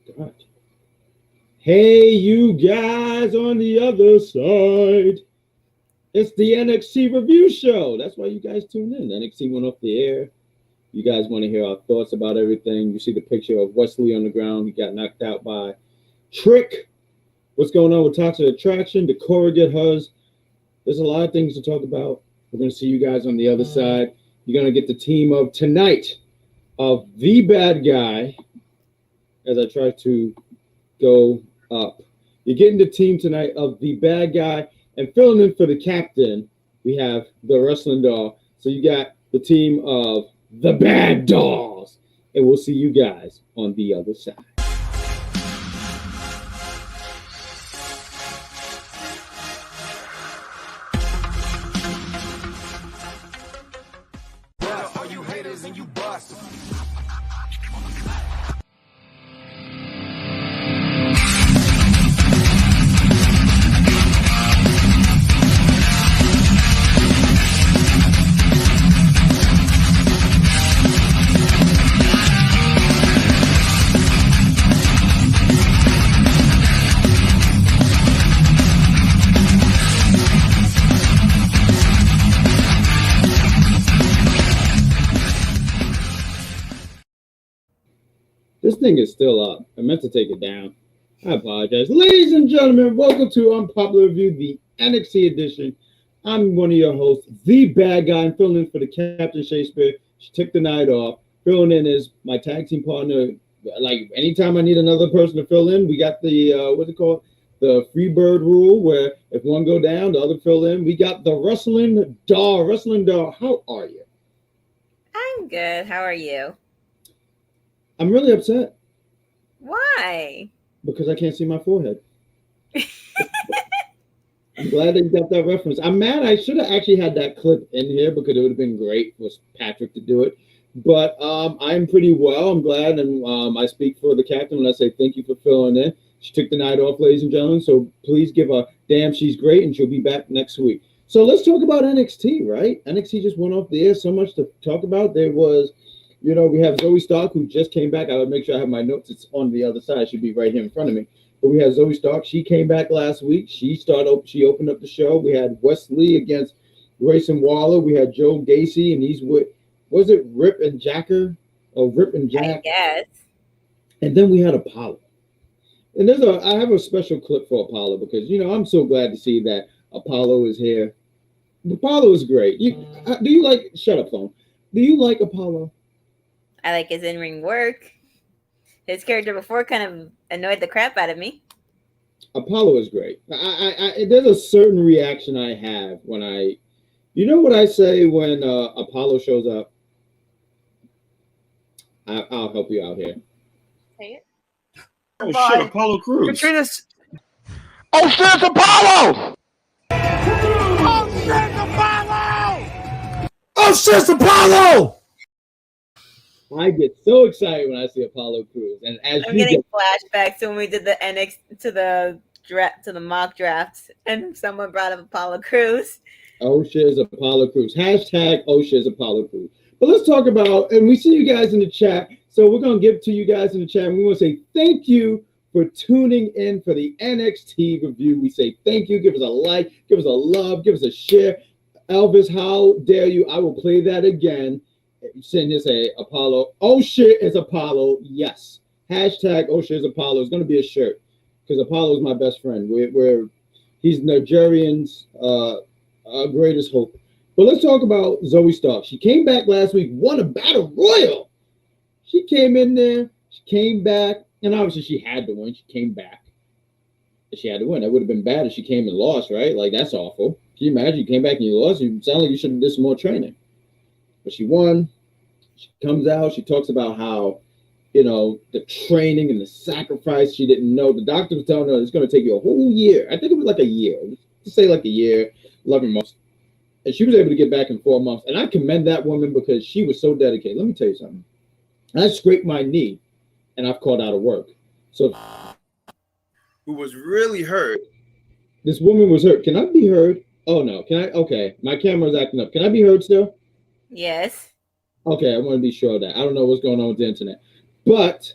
God. Hey, you guys on the other side. It's the NXT review show. That's why you guys tune in. NXT went off the air. You guys want to hear our thoughts about everything. You see the picture of Wesley on the ground. He got knocked out by Trick. What's going on with Toxic Attraction? Did Cora get hers? There's a lot of things to talk about. We're going to see you guys on the other side. You're going to get the team of tonight of the bad guy as I try to go up. You're getting the team tonight of the bad guy, and filling in for the captain, we have the wrestling doll. So you got the team of the bad dolls, and we'll see you guys on the other side. All you haters and you bust. This thing is still up. I meant to take it down. I apologize. Ladies and gentlemen, welcome to Unpopular Review, the NXT edition. I'm one of your hosts, the bad guy, and filling in for the Captain Shakespeare. She took the night off. Filling in is my tag team partner. Like, anytime I need another person to fill in, we got the, what's it called? The Freebird rule, where if one go down, the other fill in. We got the wrestling doll. Wrestling doll, how are you? I'm good. How are you? I'm really upset. Why? Because I can't see my forehead. I'm glad that you got that reference. I'm mad. I should have actually had that clip in here because it would have been great for Patrick to do it. But I'm pretty well. I'm glad. And I speak for the captain when I say thank you for filling in. She took the night off, ladies and gentlemen. So please give a damn she's great, and she'll be back next week. So let's talk about NXT, right? NXT just went off the air. So much to talk about. There was... You know, we have Zoe Stark, who just came back. I would make sure I have my notes. It's on the other side. It should be right here in front of me. But we have Zoe Stark. She came back last week. She opened up the show. We had Wesley against Grayson Waller. We had Joe Gacy, and he's with, was it Rip and Jacker? Or Rip and Jack? Yes. And then we had Apollo. And I have a special clip for Apollo because, you know, I'm so glad to see that Apollo is here. Apollo is great. Shut up, phone. Do you like Apollo? I like his in-ring work. His character before kind of annoyed the crap out of me. Apollo is great. There's a certain reaction I have when you know what I say when Apollo shows up? I'll help you out here. Say it. Oh shit, Apollo Cruz. Katrina's. Oh shit, it's Apollo! Oh shit, Apollo! Oh shit, it's Apollo! I get so excited when I see Apollo Cruz, and as I'm getting flashbacks to when we did the NXT to the mock draft, and someone brought up Apollo Cruz. Oh shit, is Apollo Cruz. Hashtag oh shit, is Apollo Cruz. But let's talk about, and we see you guys in the chat, so we're gonna give to you guys in the chat. And we want to say thank you for tuning in for the NXT review. We say thank you. Give us a like, give us a love, give us a share. Elvis, how dare you? I will play that again. Send this a Apollo. Oh shit, it's Apollo. Yes. Hashtag oh shit, it's Apollo. It's gonna be a shirt because Apollo is my best friend. He's Nigerian's greatest hope. But let's talk about Zoe Stark. She came back last week, won a battle royal. She came in there, she came back, and obviously she had to win. She came back. She had to win. That would have been bad if she came and lost, right? Like, that's awful. Can you imagine you came back and you lost? You sound like you should have did some more training. But she won. She comes out. She talks about how, you know, the training and the sacrifice she didn't know. The doctor was telling her it's going to take you a whole year. I think it was like a year. Just say like a year, 11 months. And she was able to get back in 4 months. And I commend that woman because she was so dedicated. Let me tell you something. I scraped my knee and I've called out of work. So Who was really hurt. this woman was hurt. Can I be heard? Oh, no. Can I? Okay. My camera's acting up. Can I be heard still? Yes. Okay. I want to be sure of that. I don't know what's going on with the internet. But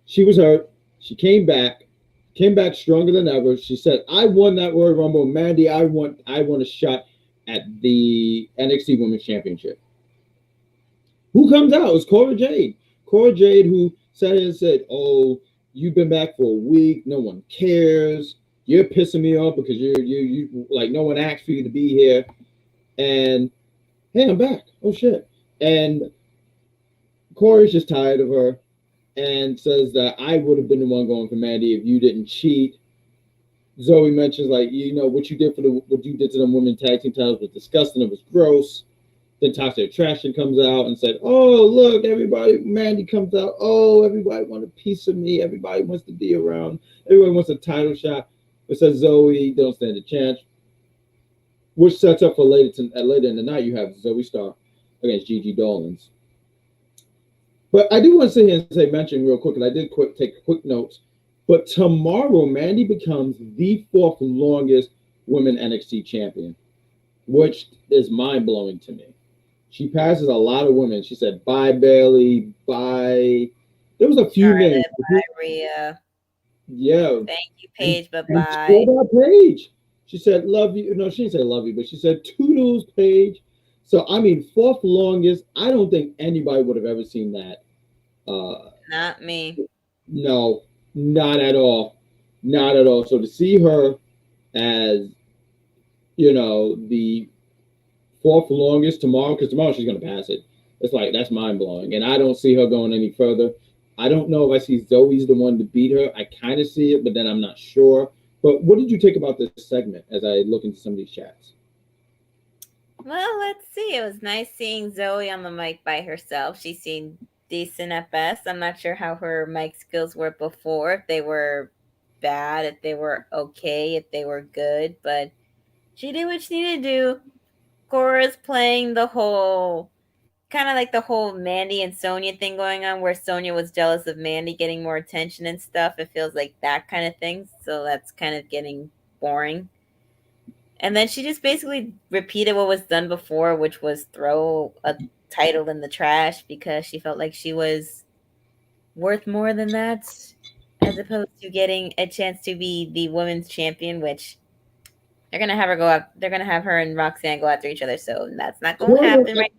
she was hurt. She came back stronger than ever. She said, "I won that Royal Rumble, Mandy. I want a shot at the NXT Women's Championship." Who comes out? It's Cora Jade. Cora Jade, who said, "Oh, you've been back for a week. No one cares. You're pissing me off because you like no one asked for you to be here." And hey, I'm back. Oh shit. And Corey's just tired of her and says that I would have been the one going for Mandy if you didn't cheat. Zoe mentions like, what you did to them women tag team titles was disgusting. It was gross. Then Tasha Attraction comes out and said, "Oh, look, everybody." Mandy comes out. "Oh, everybody wants a piece of me. Everybody wants to be around. Everybody wants a title shot." It says Zoe don't stand a chance, which sets up for later in the night. You have Zoe Stark against Gigi Dolins. But I do want to sit here and mention real quick, and I did take quick notes. But tomorrow, Mandy becomes the 4th longest women NXT champion, which is mind-blowing to me. She passes a lot of women. She said, "Bye, Bailey. Bye." There was a few names. Bye, Rhea. Yeah. Thank you, Paige, but And bye. what about Paige? She said, "Love you." No, she didn't say "love you," but she said, "Toodles, Paige." So, I mean, 4th longest. I don't think anybody would have ever seen that. Not me. No, not at all. Not at all. So to see her as, the 4th longest tomorrow, because tomorrow she's going to pass it. It's like, that's mind-blowing. And I don't see her going any further. I don't know if I see Zoe's the one to beat her. I kind of see it, but then I'm not sure. But what did you take about this segment as I look into some of these chats? Well, let's see. It was nice seeing Zoe on the mic by herself. She seemed decent at best. I'm not sure how her mic skills were before, if they were bad, if they were okay, if they were good, but she did what she needed to do. Cora's playing the whole, kind of like the whole Mandy and Sonya thing going on, where Sonya was jealous of Mandy getting more attention and stuff. It feels like that kind of thing, so that's kind of getting boring. And then she just basically repeated what was done before, which was throw a title in the trash because she felt like she was worth more than that, as opposed to getting a chance to be the women's champion, which they're gonna have her go up. They're gonna have her and Roxanne go after each other, so that's not gonna happen right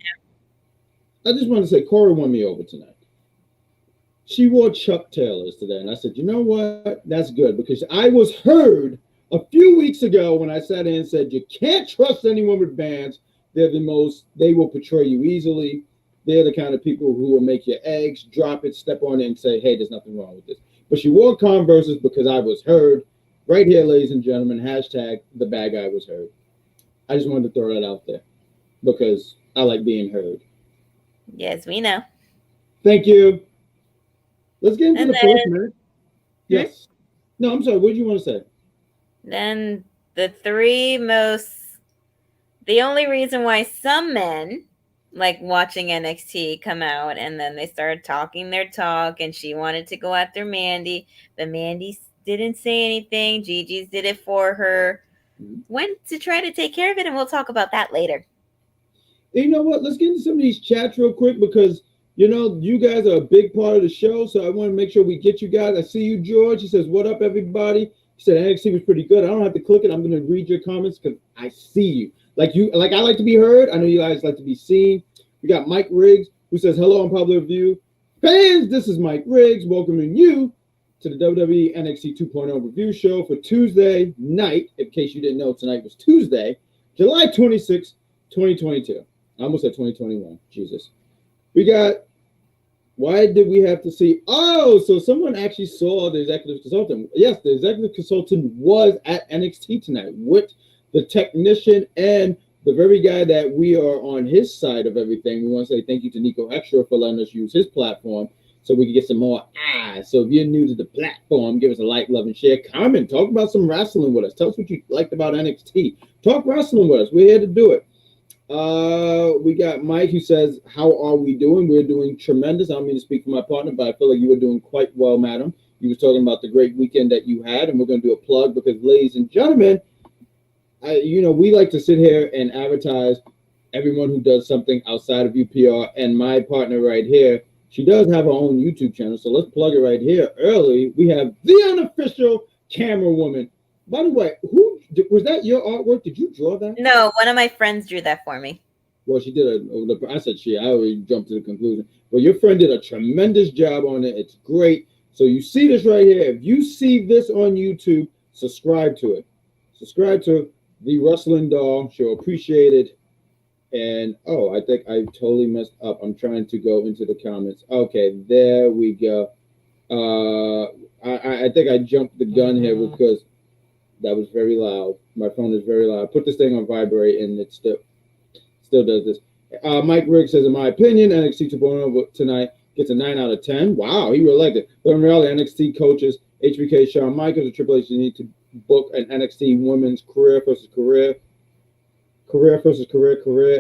now. I just want to say, Corey won me over tonight. She wore Chuck Taylors today, and I said, "You know what? That's good," because I was heard a few weeks ago when I sat in and said, "You can't trust anyone with bands. They will betray you easily. They're the kind of people who will make your eggs, drop it, step on it, and say, hey, there's nothing wrong with this." But she wore Converses because I was heard. Right here, ladies and gentlemen, hashtag the bad guy was heard. I just wanted to throw that out there because I like being heard. Yes, we know. Thank you. Let's get into the first minute. Yes. No, I'm sorry. What did you want to say? Then the only reason why some men like watching NXT come out, and then they started talking their talk, and she wanted to go after Mandy, but Mandy didn't say anything. Gigi's did it for her. Went to try to take care of it, and we'll talk about that later. You know what? Let's get into some of these chats real quick because, you guys are a big part of the show, so I want to make sure we get you guys. I see you, George. He says, "What up, everybody?" He said, "NXT was pretty good." I don't have to click it. I'm going to read your comments because I see you. Like I like to be heard. I know you guys like to be seen. We got Mike Riggs, who says, "Hello on Public Review. Fans, this is Mike Riggs welcoming you to the WWE NXT 2.0 review show for Tuesday night. In case you didn't know, tonight was Tuesday, July 26, 2022. I almost said 2021. Jesus. Why did we have to see? Oh, so someone actually saw the executive consultant. Yes, the executive consultant was at NXT tonight with the technician and the very guy that we are on his side of everything. We want to say thank you to Nico Extra for letting us use his platform so we can get some more eyes. So if you're new to the platform, give us a like, love, and share. Comment. Talk about some wrestling with us. Tell us what you liked about NXT. Talk wrestling with us. We're here to do it. We got Mike who says, "How are we doing?" We're doing tremendous. I don't mean to speak for my partner, but I feel like you were doing quite well, madam. You were talking about the great weekend that you had, and we're going to do a plug because, ladies and gentlemen, we like to sit here and advertise everyone who does something outside of UPR, and my partner right here, She does have her own YouTube channel, so let's plug it right here early. We have the unofficial camera woman. By the way, who was that? Your artwork? Did you draw that? No, one of my friends drew that for me. Well, she did I said she. I already jumped to the conclusion. Well, your friend did a tremendous job on it. It's great. So you see this right here. If you see this on YouTube, subscribe to it. Subscribe to the Wrestling Doll. She'll appreciate it. And I think I totally messed up. I'm trying to go into the comments. Okay, there we go. I think I jumped the gun here because that was very loud. My phone is very loud. I put this thing on vibrate and it still does this. Mike Riggs says, in my opinion, NXT 2.0 tonight gets a 9 out of 10. Wow, he really liked it. But in reality, NXT coaches HBK, Shawn Michaels, and Triple H need to book an NXT women's career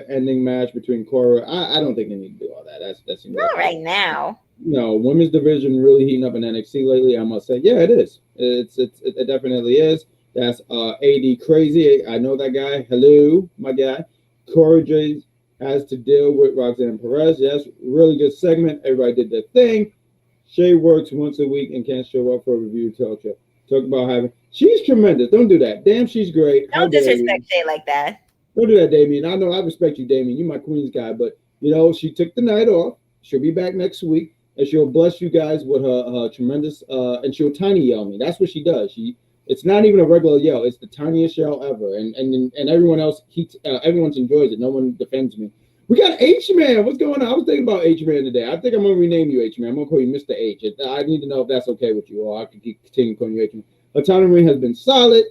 ending match between Cora. I don't think they need to do all that. That's not right now. No, women's division really heating up in NXT lately. I must say, yeah, it is. It definitely is. That's AD Crazy. I know that guy. Hello, my guy. Cora J has to deal with Roxanne Perez. Yes, really good segment. Everybody did their thing. Shay works once a week and can't show up for a review talk show. Talk about having. She's tremendous. Don't do that. Damn, she's great. Don't disrespect Shay like that. Don't do that, Damien. I know I respect you, Damien. You're my Queens guy, but she took the night off. She'll be back next week, and she'll bless you guys with her tremendous. And she'll tiny yell me. That's what she does. It's not even a regular yell. It's the tiniest yell ever, and everyone else everyone enjoys it. No one defends me. We got H-Man. What's going on? I was thinking about H-Man today. I think I'm gonna rename you H-Man. I'm gonna call you Mr. H. I need to know if that's okay with you, or I can continue calling you H-Man. Autonomy has been solid.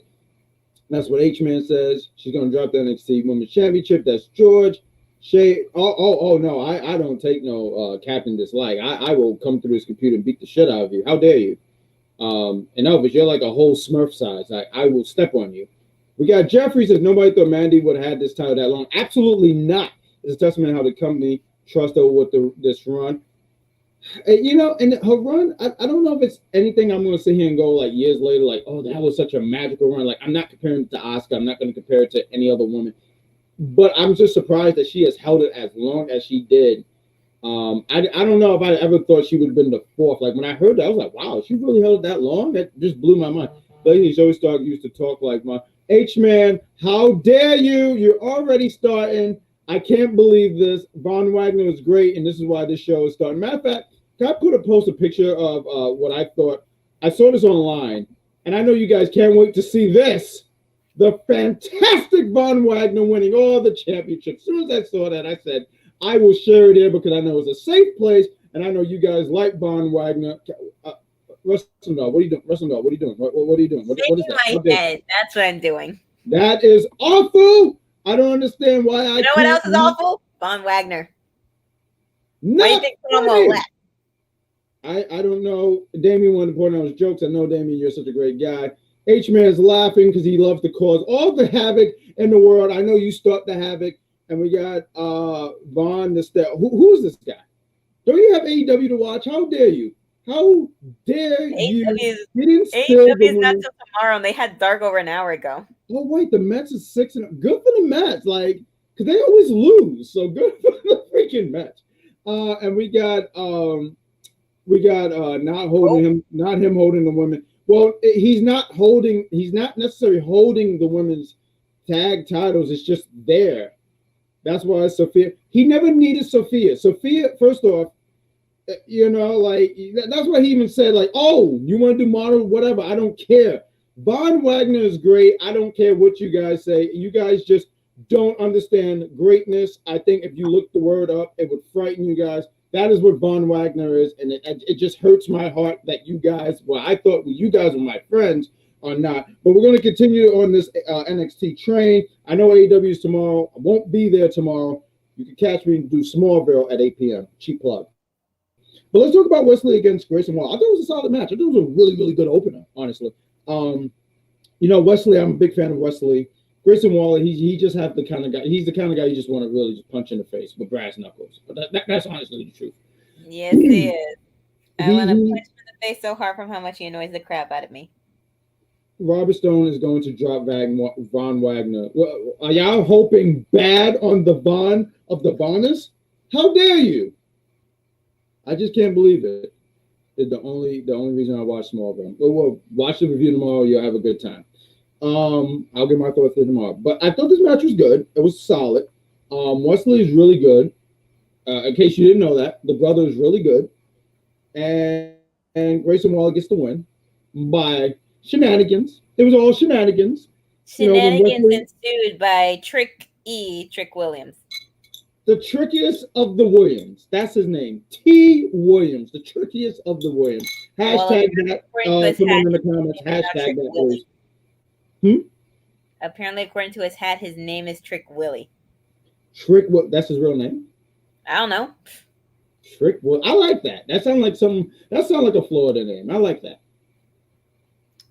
That's what H-Man says. She's gonna drop the NXT Women's Championship. That's George. Shay. Oh no. I don't take no captain dislike. I will come through this computer and beat the shit out of you. How dare you? And Elvis, you're like a whole Smurf size. I will step on you. We got Jeffrey says nobody thought Mandy would have had this title that long. Absolutely not. It's a testament to how the company trusted her with this run. And her run, I don't know if it's anything I'm going to sit here and go like years later, like, oh, that was such a magical run. Like, I'm not comparing it to Asuka. I'm not going to compare it to any other woman. But I'm just surprised that she has held it as long as she did. I don't know if I ever thought she would have been the fourth. Like, when I heard that, I was like, wow, she really held it that long? That just blew my mind. Lady Zoe Stark used to talk like my H-Man. How dare you? You're already starting. I can't believe this. Von Wagner is great, and this is why this show is starting. Matter of fact, can I post a picture of what I thought? I saw this online, and I know you guys can't wait to see this. The fantastic Von Wagner winning all the championships. As soon as I saw that, I said, I will share it here because I know it's a safe place, and I know you guys like Von Wagner. Wrestling Dog, what are you doing? Wrestling Dog, what are you doing? What are you doing? What is that? My head. That's what I'm doing. That is awful. I don't understand why I. You know what else is awful? Von Wagner. Why do you think promo left? I don't know. Damien wanted to point out his jokes. I know, Damien, you're such a great guy. H-Man is laughing because he loves to cause all the havoc in the world. I know you start the havoc. And we got Vaughn. Who is this guy? Don't you have AEW to watch? How dare you? How dare you? AEW is not till tomorrow, and they had Dark over an hour ago. Oh wait, the Mets is 6 and good for the Mets, like because they always lose. So good for the freaking Mets. And we got not him holding the women. Well, he's not necessarily holding the women's tag titles. It's just there. That's why Sophia. He never needed Sophia. Sophia, first off, that's why he even said, like, oh, you want to do model, whatever. I don't care. Von Wagner is great. I don't care what you guys say. You guys just don't understand greatness. I think if you look the word up, it would frighten you guys. That is what Von Wagner is, and it just hurts my heart that you guys. Well, I thought you guys were my friends. Or not, but we're going to continue on this NXT train. I know AEW is tomorrow. I won't be there tomorrow. You can catch me and do Smallville at 8 p.m. Cheap plug. But let's talk about Wesley against Grayson Waller. I thought it was a solid match. I thought it was a really, really good opener, honestly. Wesley, I'm a big fan of Wesley. Grayson Waller, he just has the kind of guy. He's the kind of guy you just want to really just punch in the face with brass knuckles. But that's honestly the truth. Yes, he is. I want to punch him in the face so hard from how much he annoys the crap out of me. Robert Stone is going to drop Von Wagner. Well, are y'all hoping bad on the Von of the Vonners? How dare you? I just can't believe it. It's the only reason I watch Smallville. But we'll watch the review tomorrow. You'll have a good time. I'll get my thoughts there tomorrow. But I thought this match was good. It was solid. Wesley is really good. In case you didn't know that, the brother is really good. And Grayson Waller gets the win by shenanigans. It was all shenanigans. Shenanigans ensued by Trick Williams. The trickiest of the Williams. That's his name. T. Williams. The trickiest of the Williams. Hashtag that. Put it in the comments. Hashtag that. Apparently, according to his hat, his name is Trick Willie. Trick what? That's his real name? I don't know. Trick Willie. I like that. That sounds like a Florida name. I like that.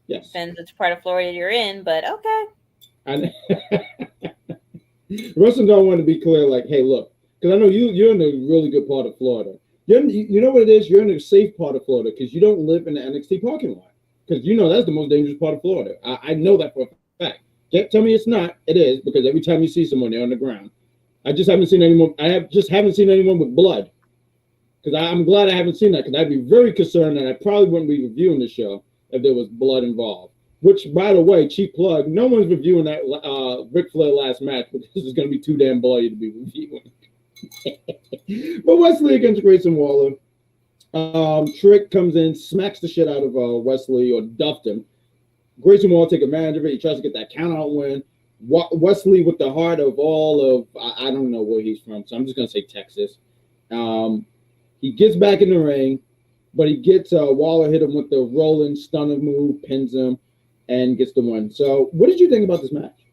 Yes. Depends which part of Florida you're in, but okay. Russell don't want to be clear, like, hey, look, because I know you're in a really good part of Florida. You know what it is? You're in a safe part of Florida because you don't live in the NXT parking lot. Because you know that's the most dangerous part of Florida. I know that for a fact. Can't tell me it's not. It is, because every time you see someone, they're on the ground. I just haven't seen anyone. Haven't seen anyone with blood. Because I'm glad I haven't seen that, because I'd be very concerned, and I probably wouldn't be reviewing the show if there was blood involved. Which, by the way, cheap plug, no one's reviewing that Ric Flair last match because it's going to be too damn bloody to be reviewing. But Wesley against Grayson Waller. Trick comes in, smacks the shit out of Wesley, or duffed him. Grayson Waller take advantage of it. He tries to get that count-out win. Wesley, with the heart of all of, I don't know where he's from, so I'm just going to say Texas. He gets back in the ring, but he gets Waller hit him with the rolling stunner move, pins him, and gets the win. So what did you think about this match?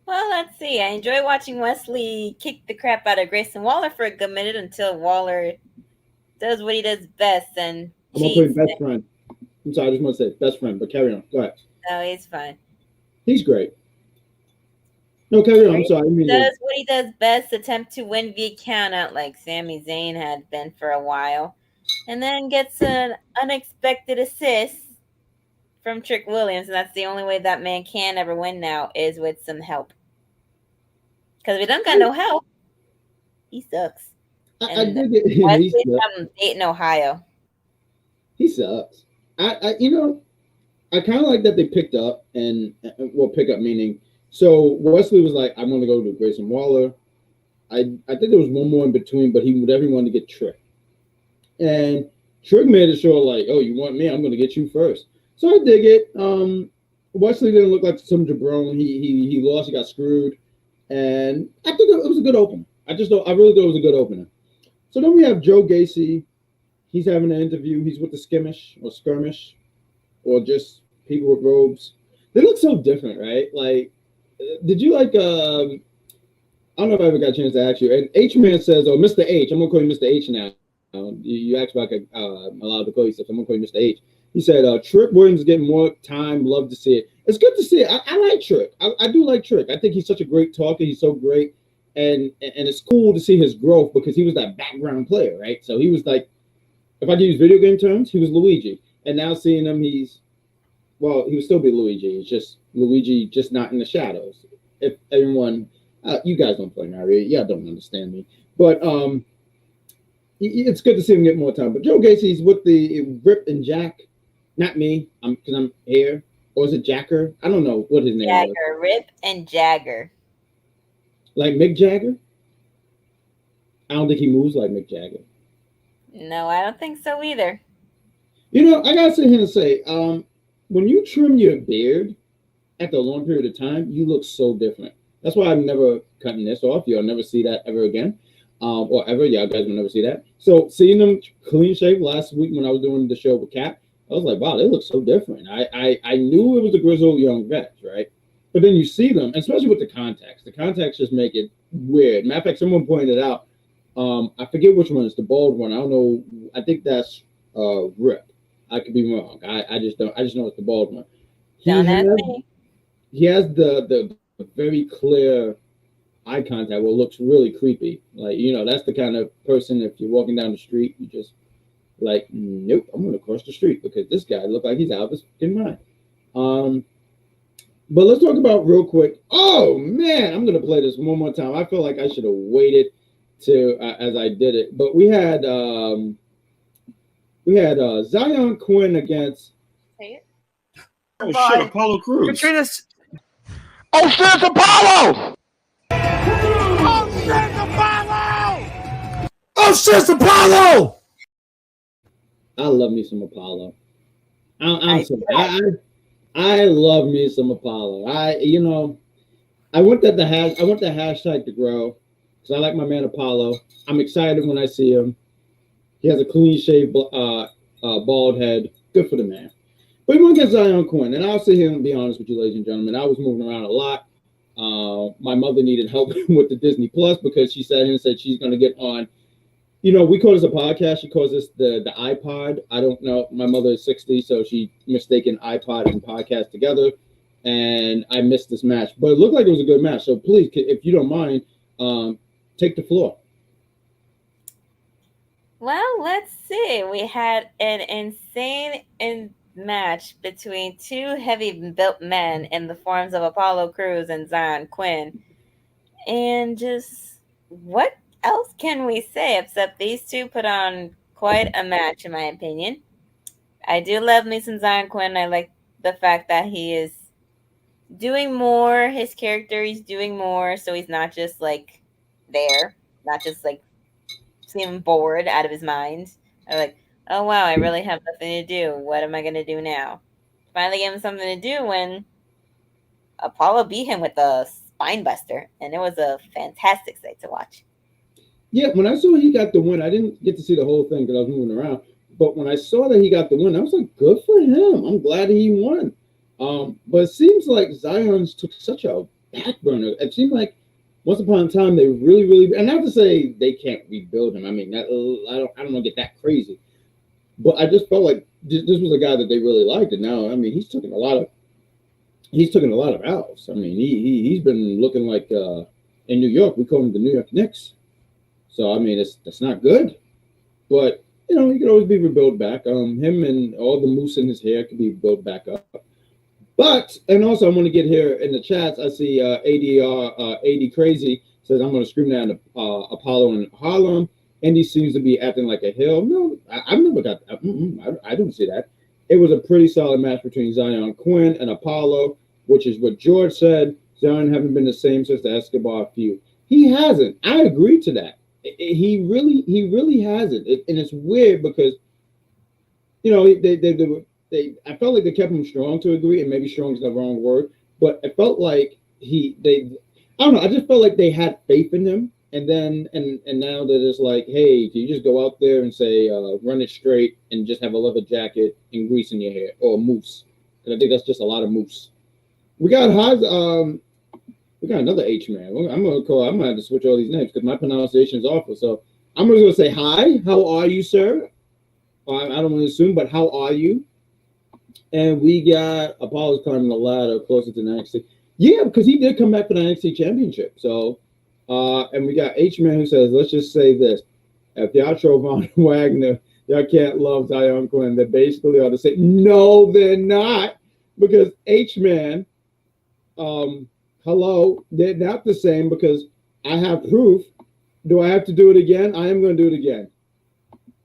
Well, let's see. I enjoy watching Wesley kick the crap out of Grayson Waller for a good minute until Waller does what he does best and I'm going to put him best friend. I'm sorry, I just want to say best friend, but carry on. Go ahead. No, he's fine. He's great. No, carry on. I'm sorry. He does what he does best, attempt to win via countout like Sami Zayn had been for a while, and then gets an unexpected assist from Trick Williams, and that's the only way that man can ever win now is with some help. Because if he don't got no help, he sucks. I dig it. Wesley's from Dayton, Ohio. He sucks. I kind of like that they picked up, and well, pick up meaning. So Wesley was like, I'm going to go to Grayson Waller. I think there was one more in between, but he would everyone to get Trick. And Trick made it sure, like, oh, you want me? I'm going to get you first. So I dig it. Wesley didn't look like some jabron. He lost. He got screwed. And I think it was a good opener. I really thought it was a good opener. So then we have Joe Gacy. He's having an interview. He's with the skirmish, or just people with robes. They look so different, right? Like, did you like? I don't know if I ever got a chance to ask you. And H-Man says, "Oh, Mr. H, I'm gonna call you Mr. H now." You asked about allowed to call you stuff. I'm gonna call you Mr. H. He said, Trick Williams is getting more time. Love to see it. It's good to see it. I like Trick. I do like Trick. I think he's such a great talker. He's so great. And it's cool to see his growth because he was that background player, right? So he was like, if I could use video game terms, he was Luigi. And now seeing him, he would still be Luigi. It's just Luigi, just not in the shadows. If everyone, you guys don't play Mario. Y'all don't understand me. But it's good to see him get more time. But Joe Gacy's with the Rip and Jack. Not me, because I'm here. Or is it Jacker? I don't know what his name is. Jagger, Rip and Jagger. Like Mick Jagger? I don't think he moves like Mick Jagger. No, I don't think so either. You know, I gotta sit here and say, when you trim your beard after a long period of time, you look so different. That's why I'm never cutting this off. You'll never see that ever again. Or ever. Y'all guys will never see that. So seeing them clean shaved last week when I was doing the show with Cap, I was like, wow, they look so different. I knew it was a grizzled young vet, right? But then you see them, especially with the contacts. The contacts just make it weird. Matter of fact, someone pointed out, I forget which one. It's the bald one. I don't know. I think that's Rip. I could be wrong. I just know it's the bald one. He has the very clear eye contact where it looks really creepy. Like, that's the kind of person, if you're walking down the street, you just like, nope, I'm going to cross the street because this guy looked like he's out of his fucking mind. But let's talk about real quick. Oh, man, I'm going to play this one more time. I feel like I should have waited to as I did it. But we had Xyon Quinn against. Oh shit, Apollo Cruz. Katrina's. Oh shit, it's Apollo! Oh shit, Apollo! Oh shit, it's Apollo! I love me some Apollo. I love me some Apollo. I want the hashtag to grow because I like my man Apollo. I'm excited when I see him. He has a clean shaved bald head. Good for the man. But he won't get Xyon Quinn, and I'll sit here and be honest with you, ladies and gentlemen. I was moving around a lot. My mother needed help with the Disney Plus because she sat here and said she's going to get on. We call this a podcast. She calls this the iPod. I don't know. My mother is 60, so she mistaken iPod and podcast together, and I missed this match. But it looked like it was a good match. So please, if you don't mind, take the floor. Well, let's see. We had an insane match between two heavy-built men in the forms of Apollo Cruz and Xyon Quinn. And just what else can we say except these two put on quite a match, in my opinion. I do love me some Xyon Quinn. I like the fact that he is doing more. His character, he's doing more, so he's not just like there, not just like seem bored out of his mind. Or like, oh wow, I really have nothing to do. What am I gonna do now? Finally gave him something to do when Apollo beat him with a spine buster, and it was a fantastic sight to watch. Yeah, when I saw he got the win, I didn't get to see the whole thing because I was moving around. But when I saw that he got the win, I was like, good for him. I'm glad he won. But it seems like Xyon's took such a back burner. It seemed like once upon a time they really, and not to say they can't rebuild him. I mean, I don't want to get that crazy. But I just felt like this was a guy that they really liked, and now I mean he's taken a lot of L's. I mean he's been looking like in New York we call him the New York Knicks. So I mean that's not good, but he could always be rebuilt back. Him and all the mousse in his hair could be built back up. But and also I want to get here in the chats. I see AD Crazy says I'm going to scream down to Apollo in Harlem. Andy seems to be acting like a heel. No, I've never got that. I don't see that. It was a pretty solid match between Xyon Quinn and Apollo, which is what George said. Xyon haven't been the same since the Escobar feud. He hasn't. I agree to that. He really hasn't. And it's weird because, I felt like they kept him strong to a degree, and maybe strong is the wrong word, but it felt like I don't know. I just felt like they had faith in him. And now they're just like, hey, can you just go out there and say, run it straight and just have a leather jacket and grease in your hair or mousse? And I think that's just a lot of mousse. We got another H man. I'm gonna have to switch all these names because my pronunciation is awful. So I'm just gonna say hi. How are you, sir? I don't want to assume, but how are you? And we got Apollo's climbing the ladder closer to the NXT. Yeah, because he did come back for the NXT Championship. So. And we got H-Man who says, let's just say this. If y'all troll Von Wagner, y'all can't love Xyon Quinn. They basically are the same. No, they're not. Because H-Man, hello, they're not the same because I have proof. Do I have to do it again? I am going to do it again.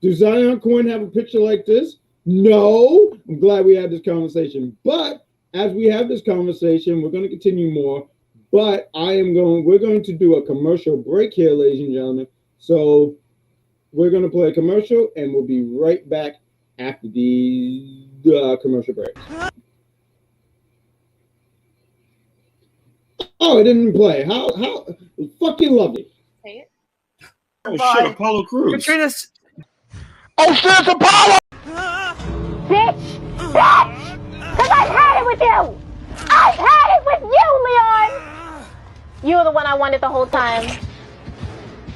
Do Xyon Quinn have a picture like this? No. I'm glad we had this conversation. But as we have this conversation, we're going to continue more. But we're going to do a commercial break here, ladies and gentlemen. So we're going to play a commercial and we'll be right back after the commercial break. Oh, it didn't play. How fucking lovely. Say it. Oh shit, Apollo Cruz. Katrina's. Oh shit, it's Apollo! Bitch! Because I've had it with you! I've had it with you, Leon! You were the one I wanted the whole time.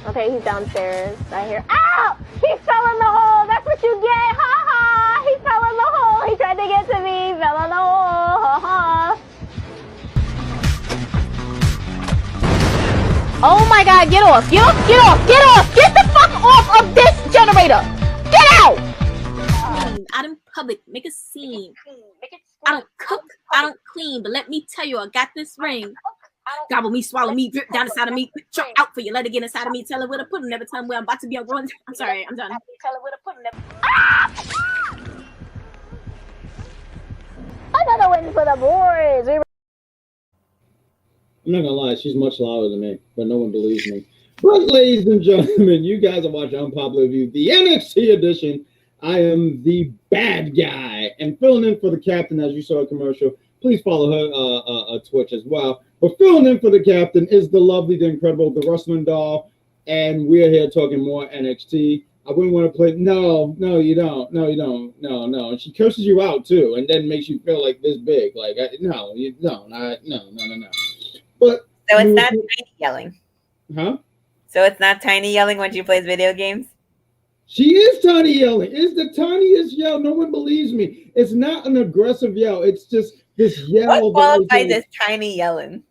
Okay, he's downstairs. I hear, ow! He fell in the hole! That's what you get! Ha ha! He fell in the hole! He tried to get to me! Fell in the hole! Ha ha! Oh my god, get off! Get off! Get off! Get off! Get the fuck off of this generator! Get out! Out in public, make a scene. I don't cook, I don't clean, but let me tell you, I got this ring. Gobble me, swallow me, drip down inside of me, choke out for you, let it get inside of me, tell her where to put it every time where I'm about to be on one. I'm sorry, I'm done. Another win for the boys. I'm not gonna lie, she's much louder than me, but no one believes me. But ladies and gentlemen, you guys are watching Unpopular Review, the NXT edition. I am the bad guy, and filling in for the captain, as you saw a commercial. Please follow her Twitch as well. But filling in for the captain is the lovely, the incredible, the wrestling doll, and we're here talking more NXT. I wouldn't want to play. No, you don't. No, you don't. No. And she curses you out too, and then makes you feel like this big. Like no, you don't. No. But so it's not Tiny yelling, huh? So it's not Tiny yelling when she plays video games. She is Tiny yelling. It's the tiniest yell. No one believes me. It's not an aggressive yell. It's just this yell. What qualifies as Tiny yelling?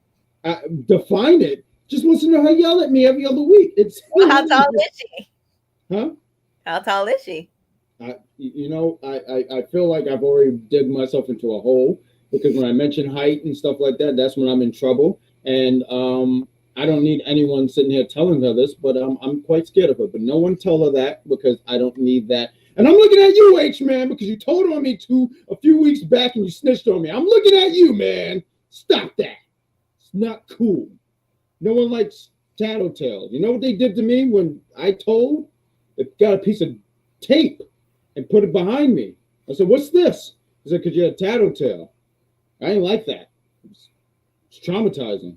Define it. Just listen to her yell at me every other week. It's how tall is she? Huh? How tall is she? I feel like I've already dug myself into a hole, because when I mention height and stuff like that, that's when I'm in trouble. And I don't need anyone sitting here telling her this, but I'm quite scared of her. But no one tell her that, because I don't need that. And I'm looking at you, H-Man, because you told on me a few weeks back and you snitched on me. I'm looking at you, man. Stop that. It's not cool. No one likes tattletales. You know what they did to me when I told? They got a piece of tape and put it behind me. I said, "What's this?" I said, "Because you're a tattletale." I didn't like that. It's traumatizing.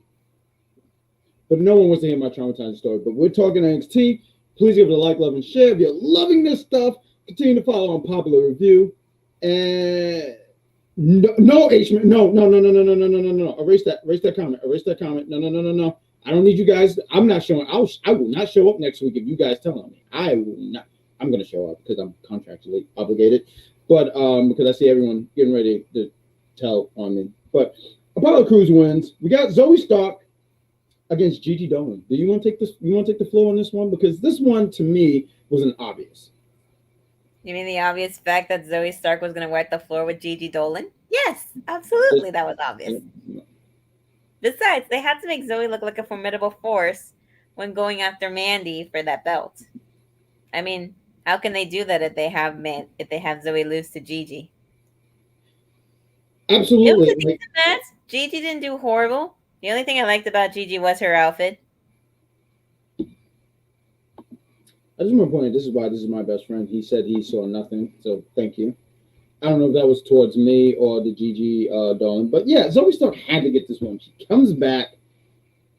But no one wants to hear my traumatizing story. But we're talking NXT. Please give it a like, love, and share. If you're loving this stuff, continue to follow on Popular Review. And no, H-Man. No. Erase that comment. No. I don't need you guys. I'm not showing. I will not show up next week if you guys tell on me. I will not. I'm going to show up because I'm contractually obligated. But because I see everyone getting ready to tell on me. But Apollo Cruz wins. We got Zoe Stark against Gigi Dolins. Do you want to take this? You want to take the floor on this one? Because this one to me was an obvious. You mean the obvious fact that Zoe Stark was going to wipe the floor with Gigi Dolin? Yes, absolutely. That was obvious. Besides, they had to make Zoe look like a formidable force when going after Mandy for that belt. I mean, how can they do that if they have Zoe lose to Gigi? Absolutely. It was a decent match. Gigi didn't do horrible. The only thing I liked about Gigi was her outfit. I just want to point out, this is why this is my best friend. He said he saw nothing, so thank you. I don't know if that was towards me or the Gigi Dolin, but yeah, Zoe Stark had to get this one. She comes back.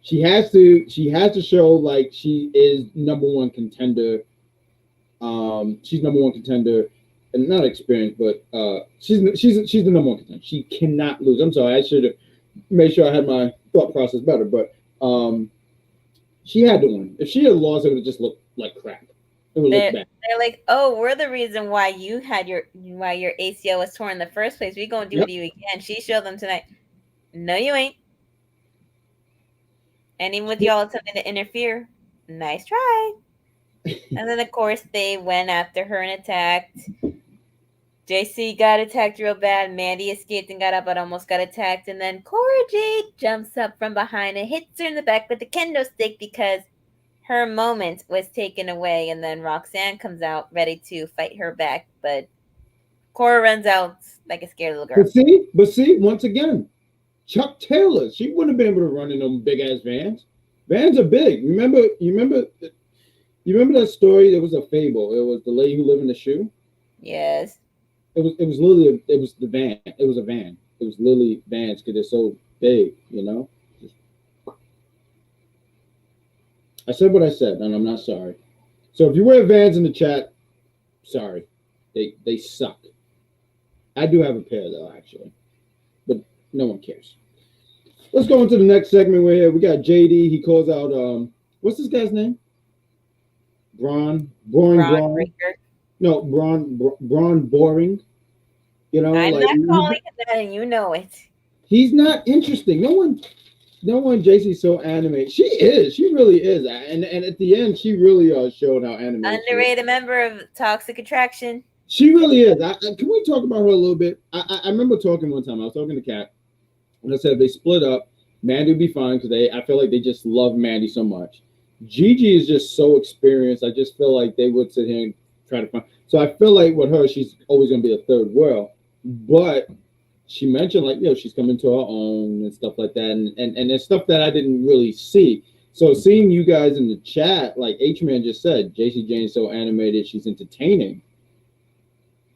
She has to show like she is number one contender. She's number one contender, and not experienced, but she's the number one contender. She cannot lose. I'm sorry, I should have made sure I had my thought process better, but she had to win. If she had lost, it would have just looked like crap. It would look bad. They're like, "Oh, we're the reason why your ACL was torn in the first place. We're gonna do it to you again." She showed them tonight. No, you ain't. And even with y'all attempting to interfere, nice try. And then, of course, they went after her and attacked. JC got attacked real bad. Mandy escaped and got up, but almost got attacked. And then Cora Jade jumps up from behind and hits her in the back with the kendo stick because her moment was taken away. And then Roxanne comes out ready to fight her back. But Cora runs out like a scared little girl. But see, once again, Chuck Taylor, she wouldn't have been able to run in them big-ass vans. Vans are big. You remember that story? There was a fable. It was the lady who lived in the shoe. Yes. It was the van. It was a van. It was literally vans because they're so big, you know. I said what I said, and I'm not sorry. So if you wear Vans in the chat, sorry, they suck. I do have a pair though, actually, but no one cares. Let's go into the next segment. We're here. We got JD. He calls out what's this guy's name? Braun Breaker. No, Braun Boring. You know, I'm not calling it that, and you know it. He's not interesting. No one, JC's so animated. She is. She really is. And at the end, she really showed how animated. Underrated member of Toxic Attraction. She really is. Can we talk about her a little bit? I remember talking one time. I was talking to Kat, and I said they split up. Mandy would be fine because I feel like they just love Mandy so much. Gigi is just so experienced. I just feel like they would sit here and try to find. So I feel like with her, she's always going to be a third wheel. But she mentioned like, she's coming to her own and stuff like that. And it's stuff that I didn't really see. So seeing you guys in the chat, like H-Man just said, JC Jane's so animated, she's entertaining.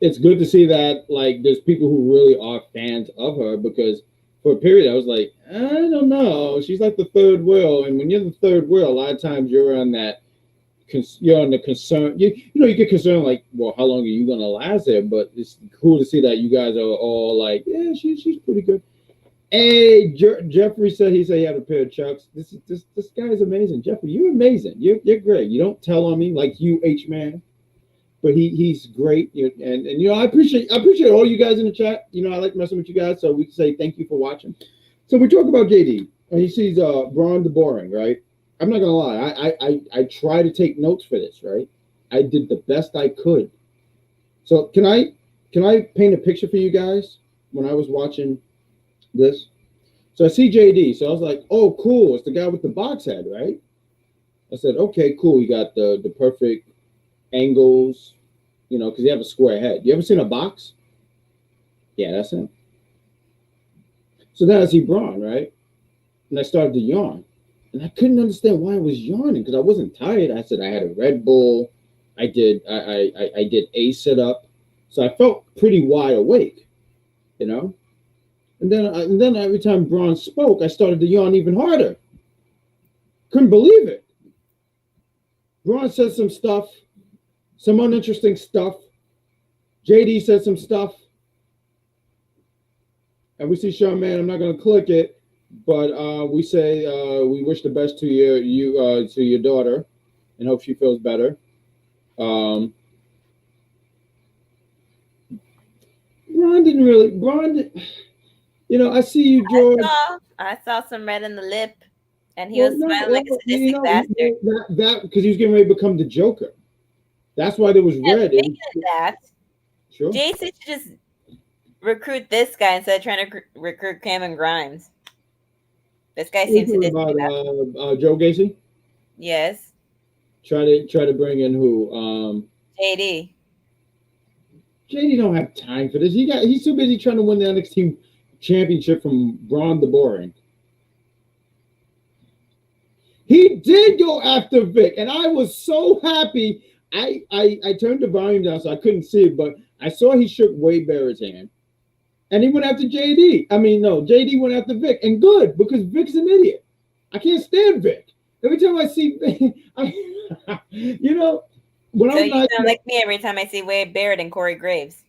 It's good to see that like there's people who really are fans of her, because for a period I was like, I don't know. She's like the third wheel. And when you're the third wheel, a lot of times you're on that, you're on the concern. You get concerned like, well, how long are you going to last there? But it's cool to see that you guys are all like, yeah, she's pretty good. Hey, Jeffrey said he had a pair of Chucks. This guy is amazing. Jeffrey, you're amazing. You're great. You don't tell on me like you, H-Man, but he's great. And I appreciate all you guys in the chat. I like messing with you guys, so we can say thank you for watching. So we talk about JD, and he sees Braun the Boring, right? I'm not gonna lie. I try to take notes for this, right? I did the best I could. So can I paint a picture for you guys when I was watching this? So I see JD. So I was like, oh, cool. It's the guy with the box head, right? I said, okay, cool. You got the perfect angles, because you have a square head. You ever seen a box? Yeah, that's him. So then I see Braun, right? And I started to yawn. And I couldn't understand why I was yawning, because I wasn't tired. I said I had a Red Bull. I did a sit-up. So I felt pretty wide awake, And then every time Braun spoke, I started to yawn even harder. Couldn't believe it. Braun said some stuff, some uninteresting stuff. JD said some stuff. And we see Sean Man. I'm not going to click it, but we say we wish the best to your daughter, and hope she feels better. Braun didn't really. I see you, George. I saw some red in the lip, and he was smiling like a sadistic bastard. That because he was getting ready to become the Joker. That's why there was red. Sure. Jason should just recruit this guy instead of trying to recruit Cameron Grimes. This guy seems to about Joe Gacy. Yes. Try to bring in who? JD. JD don't have time for this. He's too busy trying to win the Nxt Championship from Braun the Boring. He did go after Vic, and I was so happy. I turned the volume down so I couldn't see it, but I saw he shook Wade Barrett's hand, and he went after JD. JD went after Vic, and good, because Vic's an idiot. I can't stand Vic. Every time I see Vic, when so you sound like me every time I see Wade Barrett and Corey Graves.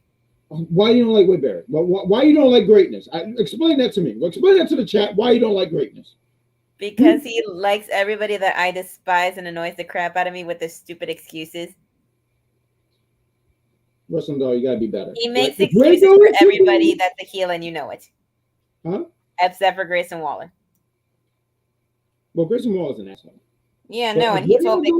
Why you don't like Wade Barrett? Why you don't like greatness? Explain that to me. Explain that to the chat. Why you don't like greatness? Because he likes everybody that I despise and annoys the crap out of me with his stupid excuses. Wrestling Doll, you gotta be better. He makes excuses for everybody that's a heel, and you know it. Huh? Except for Grayson Waller. Well, Grayson Waller's an asshole. Yeah, no, and he told Wade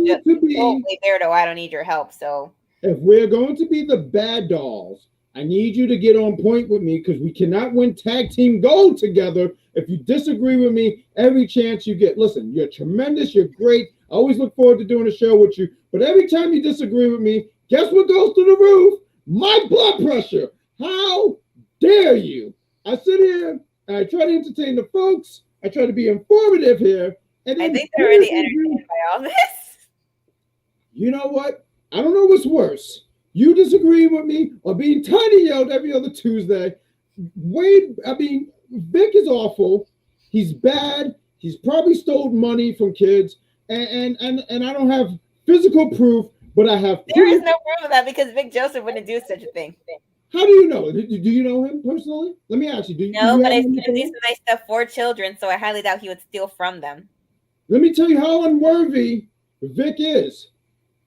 Barrett, I don't need your help, so. If we're going to be the bad dolls, I need you to get on point with me, because we cannot win tag team gold together if you disagree with me every chance you get. Listen, you're tremendous. You're great. I always look forward to doing a show with you. But every time you disagree with me, guess what goes through the roof? My blood pressure. How dare you? I sit here and I try to entertain the folks. I try to be informative here. And I think they're really entertained by all this. You know what? I don't know what's worse. You disagree with me or being tiny yelled every other Tuesday. Vic is awful. He's bad. He's probably stole money from kids. And I don't have physical proof, but I have proof. There is no proof of that, because Vic Joseph wouldn't do such a thing. How do you know? Do you know him personally? Let me ask you. No, but I've seen him do some nice stuff for children, so I highly doubt he would steal from them. Let me tell you how unworthy Vic is.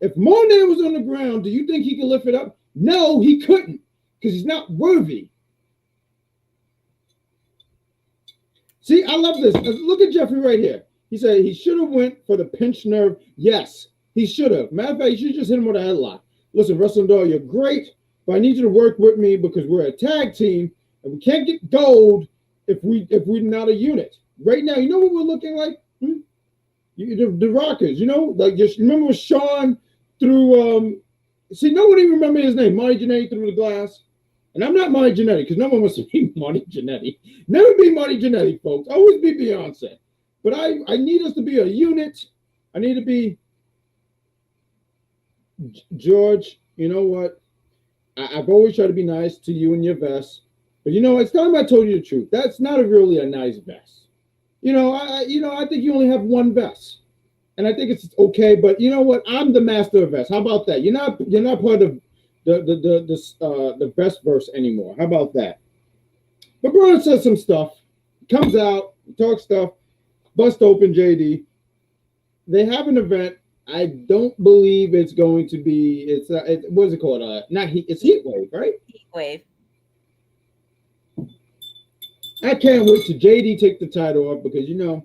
If Monet was on the ground, do you think he could lift it up? No, he couldn't, because he's not worthy. See, I love this. Look at Jeffrey right here. He said he should have went for the pinched nerve. Yes, he should have. Matter of fact, you should just hit him with a headlock. Listen, Wrestling Doll, you're great, but I need you to work with me, because we're a tag team, and we can't get gold if we're not a unit. right now, you know what we're looking like? The Rockers, you know, like just remember when Sean threw see, nobody remember his name, Marty Jannetty through the glass. And I'm not Marty Jannetty because no one wants to be Marty Jannetty. Never be Marty Jannetty, folks. Always be Beyonce. But I need us to be a unit. I need to be George. You know what? I've always tried to be nice to you and your vest. But you know, it's time I told you the truth. That's not really a nice vest. You know, I think you only have one vest, and I think it's okay. But you know what? I'm the master of vest. How about that? You're not part of the vest verse anymore. How about that? But Brian says some stuff, comes out, talks stuff, bust open JD. They have an event. I don't believe it's going to be. What is it called? It's Heat Wave, right? Heat Wave. I can't wait to JD take the title up because, you know,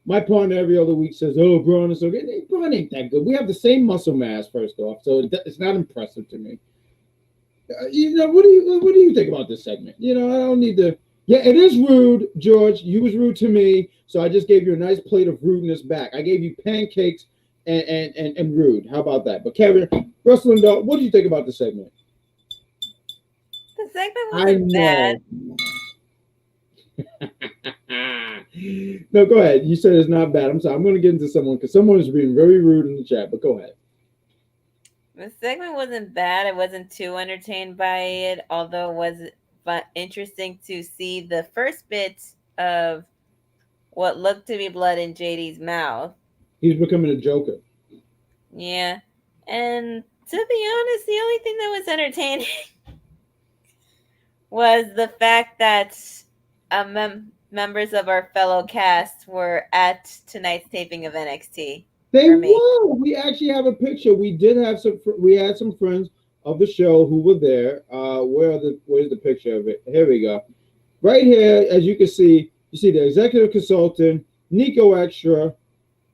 my partner every other week says, oh, Braun is so good. Braun ain't that good. We have the same muscle mass, first off, so it's not impressive to me. You know, what do you think about this segment? You know, I don't need to. Yeah, it is rude, George. You was rude to me, so I just gave you a nice plate of rudeness back. I gave you pancakes and rude. How about that? But Kevin, Wrestling Dog, what do you think about the segment? The segment wasn't bad. No, go ahead. You said it's not bad. I'm sorry. I'm going to get into someone because someone is being very rude in the chat, but go ahead. The segment wasn't bad. I wasn't too entertained by it, although it was interesting to see the first bit of what looked to be blood in JD's mouth. He's becoming a Joker. Yeah. And to be honest, the only thing that was entertaining was the fact that members of our fellow cast were at tonight's taping of NXT. They were. We actually have a picture. We did have some. We had some friends of the show who were there. Where's the picture of it? Here we go. Right here, as you can see, you see the executive consultant, Nico Extra.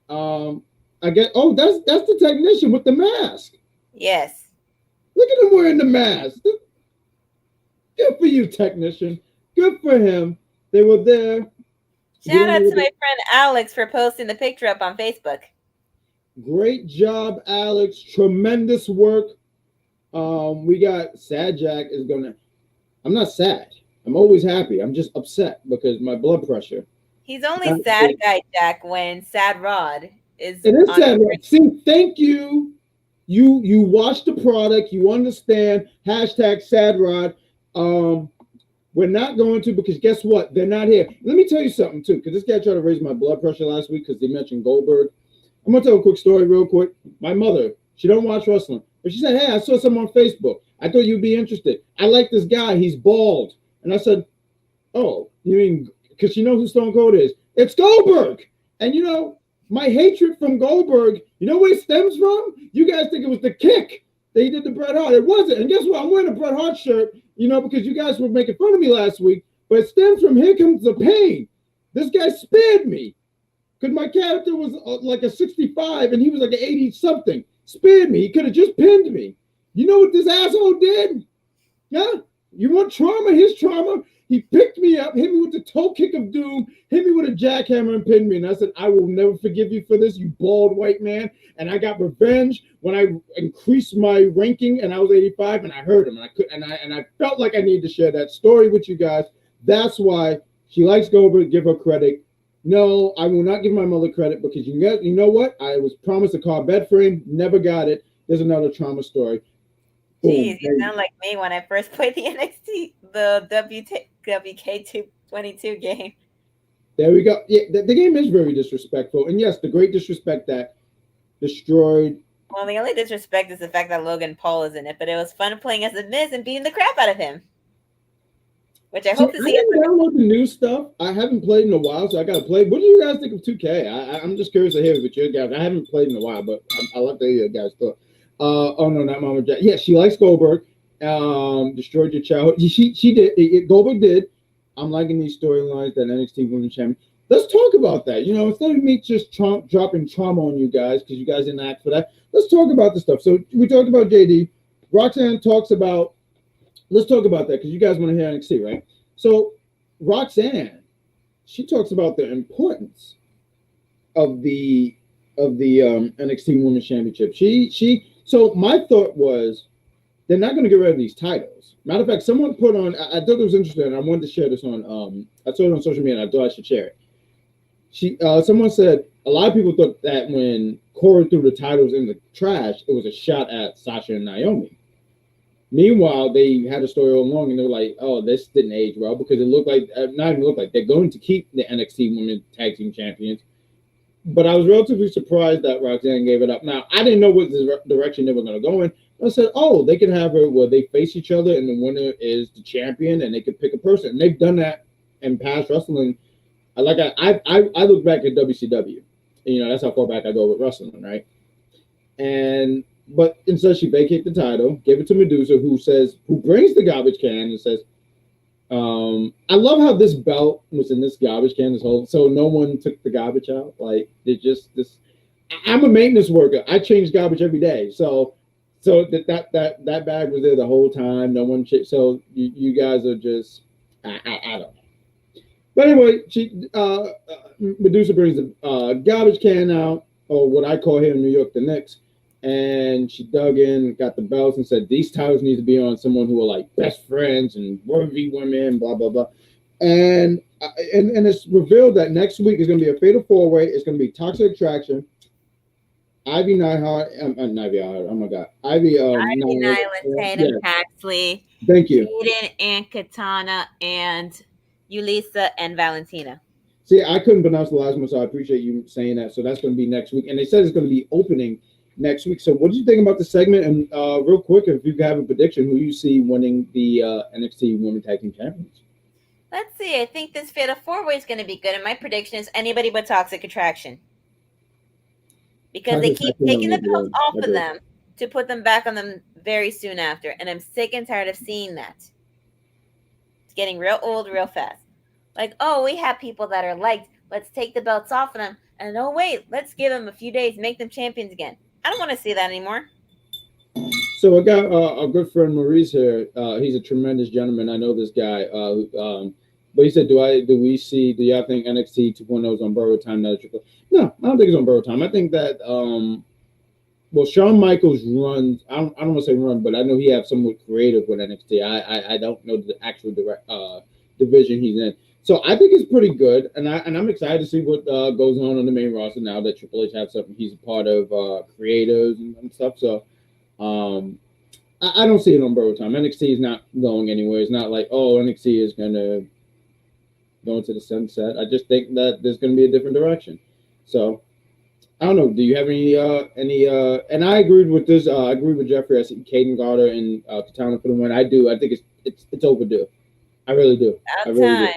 I get. Oh, that's the technician with the mask. Yes. Look at him wearing the mask. Good for you, technician. Good for him. They were there. Shout out to my friend Alex for posting the picture up on Facebook. Great job, Alex. Tremendous work. We got Sad Jack is gonna. I'm not sad. I'm always happy. I'm just upset because my blood pressure. He's only sad guy Jack when Sad Rod is. It is Sad Rod. See, thank you. You watch the product. You understand. Hashtag Sad Rod. We're not going to because guess what? They're not here. Let me tell you something too, because this guy tried to raise my blood pressure last week because they mentioned Goldberg. I'm gonna tell a quick story real quick. My mother, she don't watch wrestling, but she said, "Hey, I saw something on Facebook. I thought you'd be interested. I like this guy. He's bald." And I said, "Oh, you mean because you know who Stone Cold is? It's Goldberg." And you know my hatred from Goldberg. You know where it stems from? You guys think it was the kick that he did to Bret Hart? It wasn't. And guess what? I'm wearing a Bret Hart shirt. You know, because you guys were making fun of me last week, but it stems from Here Comes the Pain. This guy spared me because my character was like a 65 and he was like an 80-something. Spared me. He could have just pinned me. You know what this asshole did? Yeah? You want trauma? His trauma? He picked me up, hit me with the toe kick of doom, hit me with a jackhammer and pinned me. And I said, I will never forgive you for this, you bald white man. And I got revenge when I increased my ranking and I was 85 and I heard him. And I felt like I needed to share that story with you guys. That's why she likes Goldberg, give her credit. No, I will not give my mother credit because you know what? I was promised a car bed frame, never got it. There's another trauma story. Jeez, you sound like me when I first played the NXT, the WK22 game. There we go. Yeah, the game is very disrespectful. And yes, the great disrespect that destroyed. Well, the only disrespect is the fact that Logan Paul is in it, but it was fun playing as a Miz and beating the crap out of him. Which I hope to see. I haven't downloaded the new stuff. I haven't played in a while, so I got to play. What do you guys think of 2K? I'm just curious to hear what you guys. I haven't played in a while, but I love to hear you guys talk. Oh no, not Mama Jack. Yeah, she likes Goldberg. Destroyed your childhood. She did. Goldberg did. I'm liking these storylines that Nxt Women'S Champion. Let's talk about that. You know, instead of me just dropping trauma on you guys because you guys didn't act for that. Let's talk about the stuff. So we talked about JD. Roxanne talks about. Let's talk about that because you guys want to hear NXT, right? So Roxanne, she talks about the importance of the NXT Women's Championship. So my thought was they're not going to get rid of these titles. Matter of fact, someone put on. I thought it was interesting, and I wanted to share this on. I saw it on social media, and I thought I should share it. Someone said a lot of people thought that when Cora threw the titles in the trash, it was a shot at Sasha and Naomi. Meanwhile, they had a story all along, and they were like, "Oh, this didn't age well," because it looked like not even looked like they're going to keep the NXT Women's Tag Team Champions. But I was relatively surprised that Roxanne gave it up. Now, I didn't know what direction they were going to go in. I said, "Oh, they could have her where they face each other, and the winner is the champion, and they could pick a person." And they've done that in past wrestling. I look back at WCW. You know, that's how far back I go with wrestling, right? But instead she vacated the title, gave it to Medusa, who brings the garbage can and says, I love how this belt was in this garbage can so no one took the garbage out. Like I'm a maintenance worker. I change garbage every day. So that bag was there the whole time. No one so you guys are just I don't know. But anyway, Medusa brings the garbage can out, or what I call here in New York the Knicks. And she dug in, got the belts, and said these titles need to be on someone who are like best friends and worthy women, blah blah blah. And it's revealed that next week is going to be a fatal 4-way. It's going to be Toxic Attraction, Ivy Neidhart, oh my God, Ivy Nyland, Tatum, Paxley. Thank you. Aiden and Katana and Yulisa and Valentina. See, I couldn't pronounce the last one, so I appreciate you saying that. So that's going to be next week, and they said it's going to be opening next week. So what did you think about the segment? And real quick, if you have a prediction, who you see winning the NXT Women's Tag Team Champions? Let's see. I think this Fatal 4-Way is going to be good. And my prediction is anybody but Toxic Attraction. Because they keep taking the belts off of them to put them back on them very soon after. And I'm sick and tired of seeing that. It's getting real old real fast. Like, oh, we have people that are liked. Let's take the belts off of them. And oh, wait, let's give them a few days, make them champions again. I don't want to see that anymore. So I got a good friend Maurice here. He's a tremendous gentleman. I know this guy. But he said, do y'all think NXT 2.0 is on borrowed time? No, I don't think it's on borrowed time. I think that Shawn Michaels runs. I don't want to say run, but I know he has somewhat creative with NXT. I don't know the actual division he's in. So I think it's pretty good, and I'm excited to see what goes on the main roster now that Triple H has something. He's a part of creators and stuff. So I don't see it on borrowed time. NXT is not going anywhere. It's not like, oh, NXT is going to go into the sunset. I just think that there's going to be a different direction. So I don't know. Do you have any? And I agreed with this. I agree with Jeffrey. I see Caden Garter and Katana for the win. I do. I think it's overdue. I really do. I really do.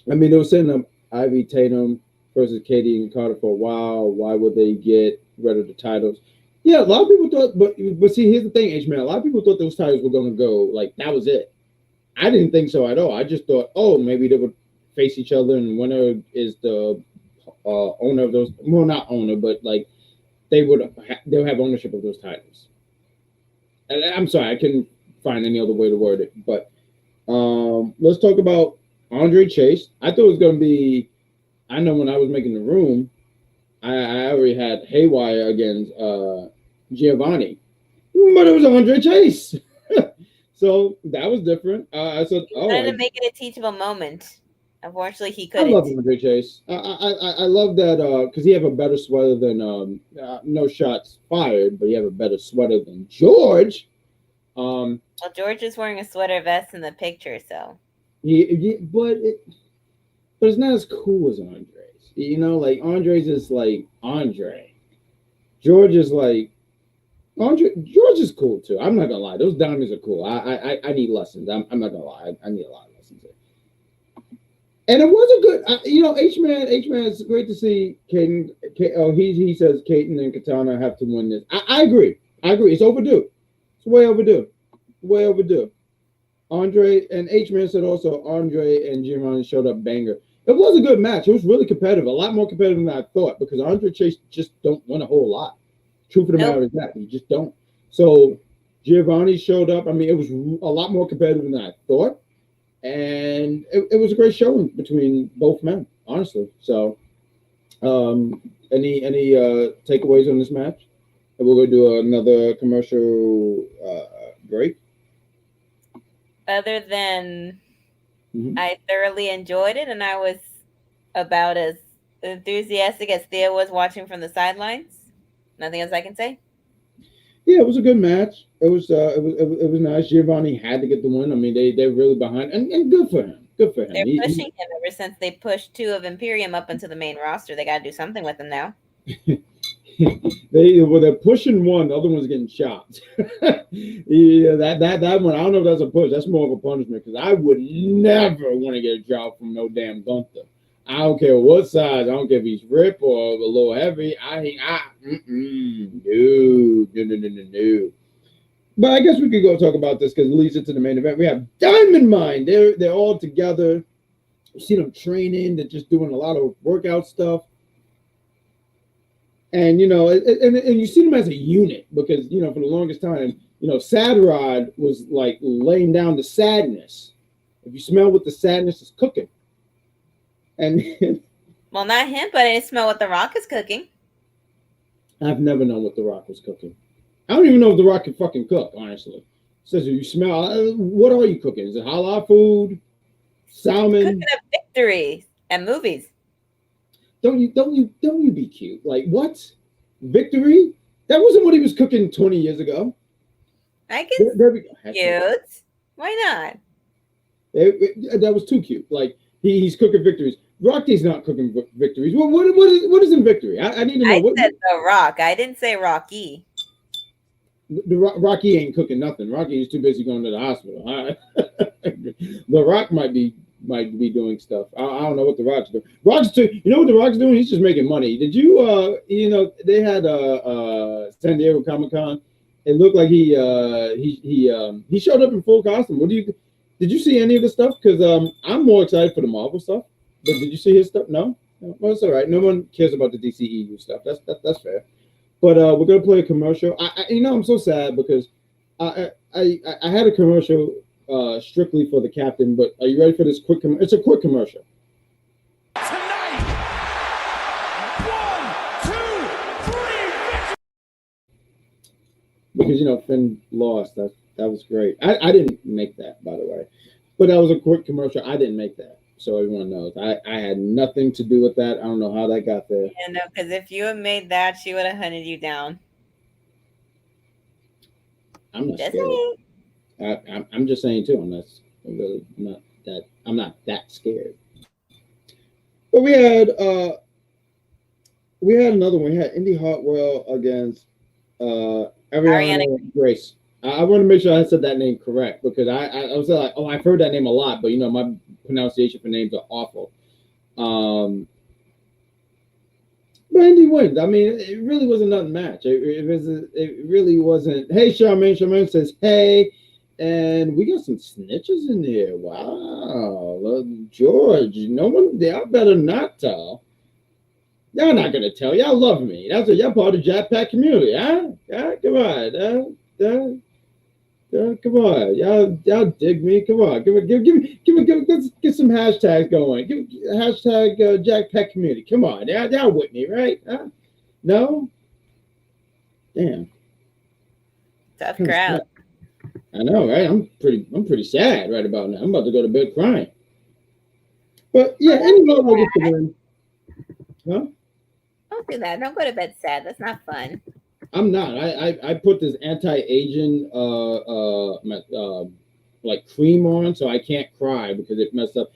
I mean, they were setting up Ivy Tatum versus Katie and Carter for a while. Why would they get rid of the titles? Yeah, a lot of people thought, but see, here's the thing, H-Man. A lot of people thought those titles were going to go, like, that was it. I didn't think so at all. I just thought, oh, maybe they would face each other, and winner is the owner of those. Well, not owner, but, like, they'll have ownership of those titles. And I'm sorry, I couldn't find any other way to word it. But let's talk about Andre Chase. I thought it was going to be, I know when I was making the room, I already had Hayward against Giovanni, but it was Andre Chase. So that was different. I said, oh, trying to make it a teachable moment. Unfortunately, he couldn't. I love Andre Chase. I love that because he have a better sweater than no shots fired, but he have a better sweater than George. Well, George is wearing a sweater vest in the picture, so. But it's not as cool as Andre's. You know, like Andre's is like Andre. George is like Andre. George is cool too. I'm not gonna lie; those diamonds are cool. I need lessons. I'm not gonna lie. I need a lot of lessons there. And it was a good. H-Man. It's great to see Kaden. He says Kaden and Katana have to win this. I agree. It's overdue. It's way overdue. Andre and H-Man said also Andre and Giovanni showed up banger. It was a good match. It was really competitive, a lot more competitive than I thought, because Andre Chase just don't win a whole lot. Truth of the matter is that you just don't. So Giovanni showed up. I mean, it was a lot more competitive than I thought, and it was a great showing between both men, honestly. So, any takeaways on this match? And we're going to do another commercial break. Other than I thoroughly enjoyed it, and I was about as enthusiastic as Thea was watching from the sidelines. Nothing else I can say. Yeah, it was a good match. It was nice. Giovanni had to get the win. I mean, they're really behind, and good for him. Good for him. They're pushing him ever since they pushed 2 of Imperium up into the main roster. They got to do something with him now. They're pushing one. The other one's getting chopped. Yeah, that one. I don't know if that's a push. That's more of a punishment because I would never want to get a job from no damn Gunther. I don't care what size. I don't care if he's ripped or a little heavy. No. But I guess we could go talk about this because it leads into the main event. We have Diamond Mine. They're all together. You see them training. They're just doing a lot of workout stuff. And, you know, and you see them as a unit because, you know, for the longest time, you know, Sad Rod was like laying down the sadness. If you smell what the sadness is cooking. And well, not him, but I smell what The Rock is cooking. I've never known what The Rock was cooking. I don't even know if The Rock can fucking cook, honestly. Says you smell. What are you cooking? Is it halal food? Salmon? Cooking up victories and movies. Don't you be cute? Like what? Victory? That wasn't what he was cooking 20 years ago. I can. There we go. Cute. Why not? That was too cute. Like he's cooking victories. Rocky's not cooking victories. What is in victory? I need to know. I said The Rock. I didn't say Rocky. Rocky ain't cooking nothing. Rocky is too busy going to the hospital. The Rock might be doing stuff. I don't know what The Rock's doing. You know what The Rock's doing? He's just making money. Did you you know, they had San Diego Comic-Con. It looked like he showed up in full costume. Did you see any of the stuff? Because I'm more excited for the Marvel stuff. But did you see his stuff? No? Well, it's all right. No one cares about the DCEU stuff. That's fair. But we're gonna play a commercial. You know, I'm so sad because I had a commercial strictly for the captain. But are you ready for this quick? It's a quick commercial. Tonight, 1, 2, 3. Because you know Finn lost. That was great. I didn't make that, by the way. But that was a quick commercial. I didn't make that. So everyone knows. I had nothing to do with that. I don't know how that got there. Yeah, no, because if you had made that, she would have hunted you down. I'm not scared. I'm just saying too. I'm not that scared. But we had another one. We had Indy Hartwell against Ariana Grace. I want to make sure I said that name correct because I was like, oh, I've heard that name a lot, but you know my pronunciation for names are awful. But Indy wins. I mean, it really wasn't nothing match. It really wasn't. Hey, Charmaine. Charmaine says, hey, and we got some snitches in here. Wow, George. No one. Y'all better not tell. Y'all not gonna tell. Y'all love me. That's what y'all part of the Jack Pack community, huh? Yeah, come on. Come on, y'all dig me. Come on, give me. Let's get some hashtags going. Give hashtag Jack Pack community. Come on, y'all with me, right? Huh? No, damn. Tough crowd. I know, right? I'm pretty sad right about now. I'm about to go to bed crying. But yeah, anyway, I get to win. Huh? Don't do that. Don't go to bed sad. That's not fun. I'm not. I put this anti-aging like cream on, so I can't cry because it messed up.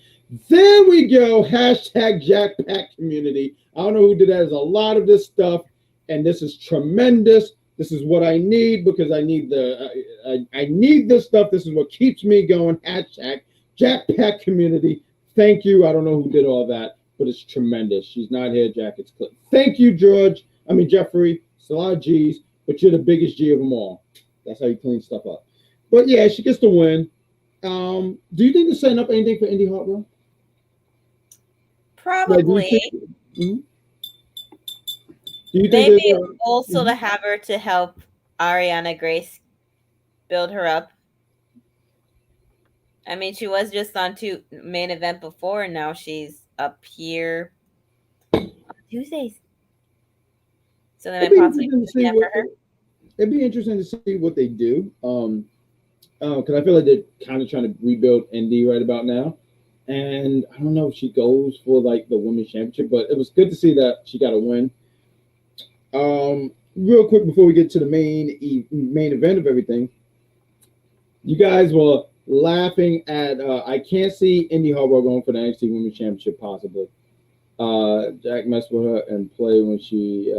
There we go. Hashtag Jack Pack community. I don't know who did that. There's a lot of this stuff, and this is tremendous. This is what I need because I need I need this stuff. This is what keeps me going. Hashtag Jack Pack community. Thank you. I don't know who did all that, but it's tremendous. She's not here. Jacket's clipped. Thank you, Jeffrey. It's a lot of G's, but you're the biggest G of them all. That's how you clean stuff up. But yeah, she gets the win. Do you think they're setting up anything for Indy Hartwell? Probably. Do you think maybe also to have her to help Ariana Grace build her up. I mean, she was just on main event before, and now she's up here on Tuesdays. So they might possibly be looking out for her. It'd be interesting to see what they do. Because I feel like they're kind of trying to rebuild Indy right about now. And I don't know if she goes for like the women's championship, but it was good to see that she got a win. Real quick before we get to the main event of everything, you guys were laughing at I can't see Indy Hartwell going for the Nxt Women's Championship possibly. Jack messed with her and play when she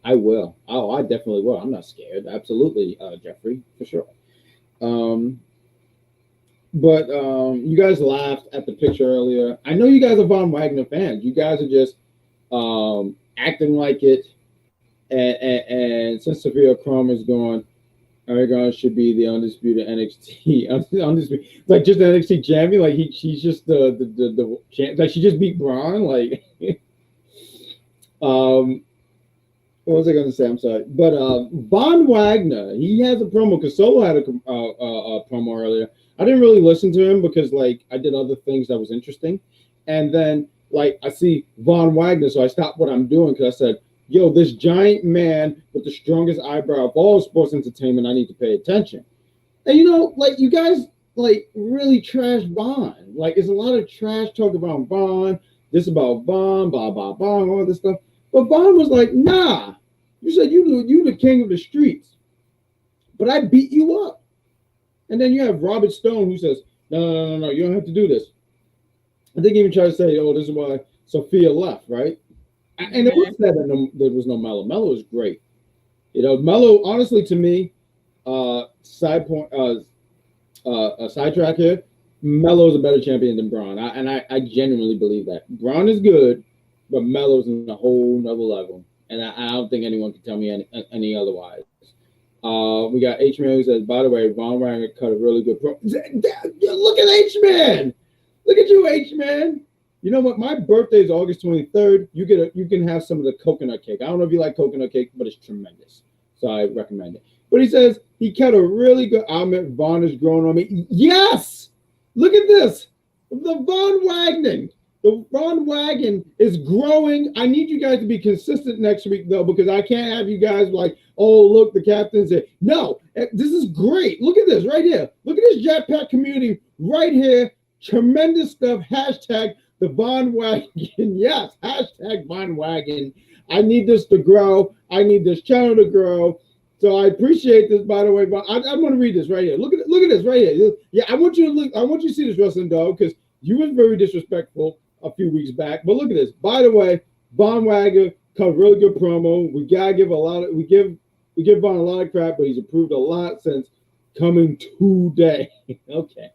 I will. Oh, I definitely will. I'm not scared. Absolutely, Jeffrey, for sure. But you guys laughed at the picture earlier. I know you guys are Von Wagner fans. You guys are just acting like it. And since Sophia Crum is gone, Aragon should be the undisputed NXT undisputed, like just the NXT champion. Like she's just the champ. Like she just beat Braun. Like, what was I going to say? I'm sorry, but Von Wagner, he has a promo because Solo had a promo earlier. I didn't really listen to him because like I did other things that was interesting, and then like I see Von Wagner, so I stopped what I'm doing because I said, yo, this giant man with the strongest eyebrow of all sports entertainment, I need to pay attention. And, you know, like, you guys, like, really trash Von. Like, it's a lot of trash talk about Von, this about Von, blah, blah, blah, all this stuff. But Von was like, nah. You said you the king of the streets. But I beat you up. And then you have Robert Stone who says, no, you don't have to do this. I think he even tried to say, oh, this is why Sophia left, right? And it was said that there was no Mello. Mello was great. You know, Mello, honestly, to me, sidetrack here, Mello is a better champion than Braun. I genuinely believe that. Braun is good, but Mello's in a whole nother level. And I don't think anyone can tell me any otherwise. We got H-Man who says, by the way, Von Wagner cut a really good pro. Look at H-Man. Look at you, H-Man. You know what? My birthday is August 23rd. You can have some of the coconut cake. I don't know if you like coconut cake, but it's tremendous. So I recommend it. But he says he cut a really good comment. Von is growing on me. Yes! Look at this. The Von Wagner. The Von Wagner is growing. I need you guys to be consistent next week, though, because I can't have you guys like, oh, look, the captain's there. No, this is great. Look at this right here. Look at this Jetpack community right here. Tremendous stuff. Hashtag the Von Wagner. Yes, hashtag Von Wagner. I need this to grow. I need this channel to grow. So I appreciate this, by the way. But I'm going to read this right here. Look at this right here. Yeah, I want you to look. I want you to see this, wrestling dog, because you was very disrespectful a few weeks back. But look at this. By the way, Von Wagner cut a really good promo. We gotta give we give Von a lot of crap, but he's improved a lot since coming today. Okay,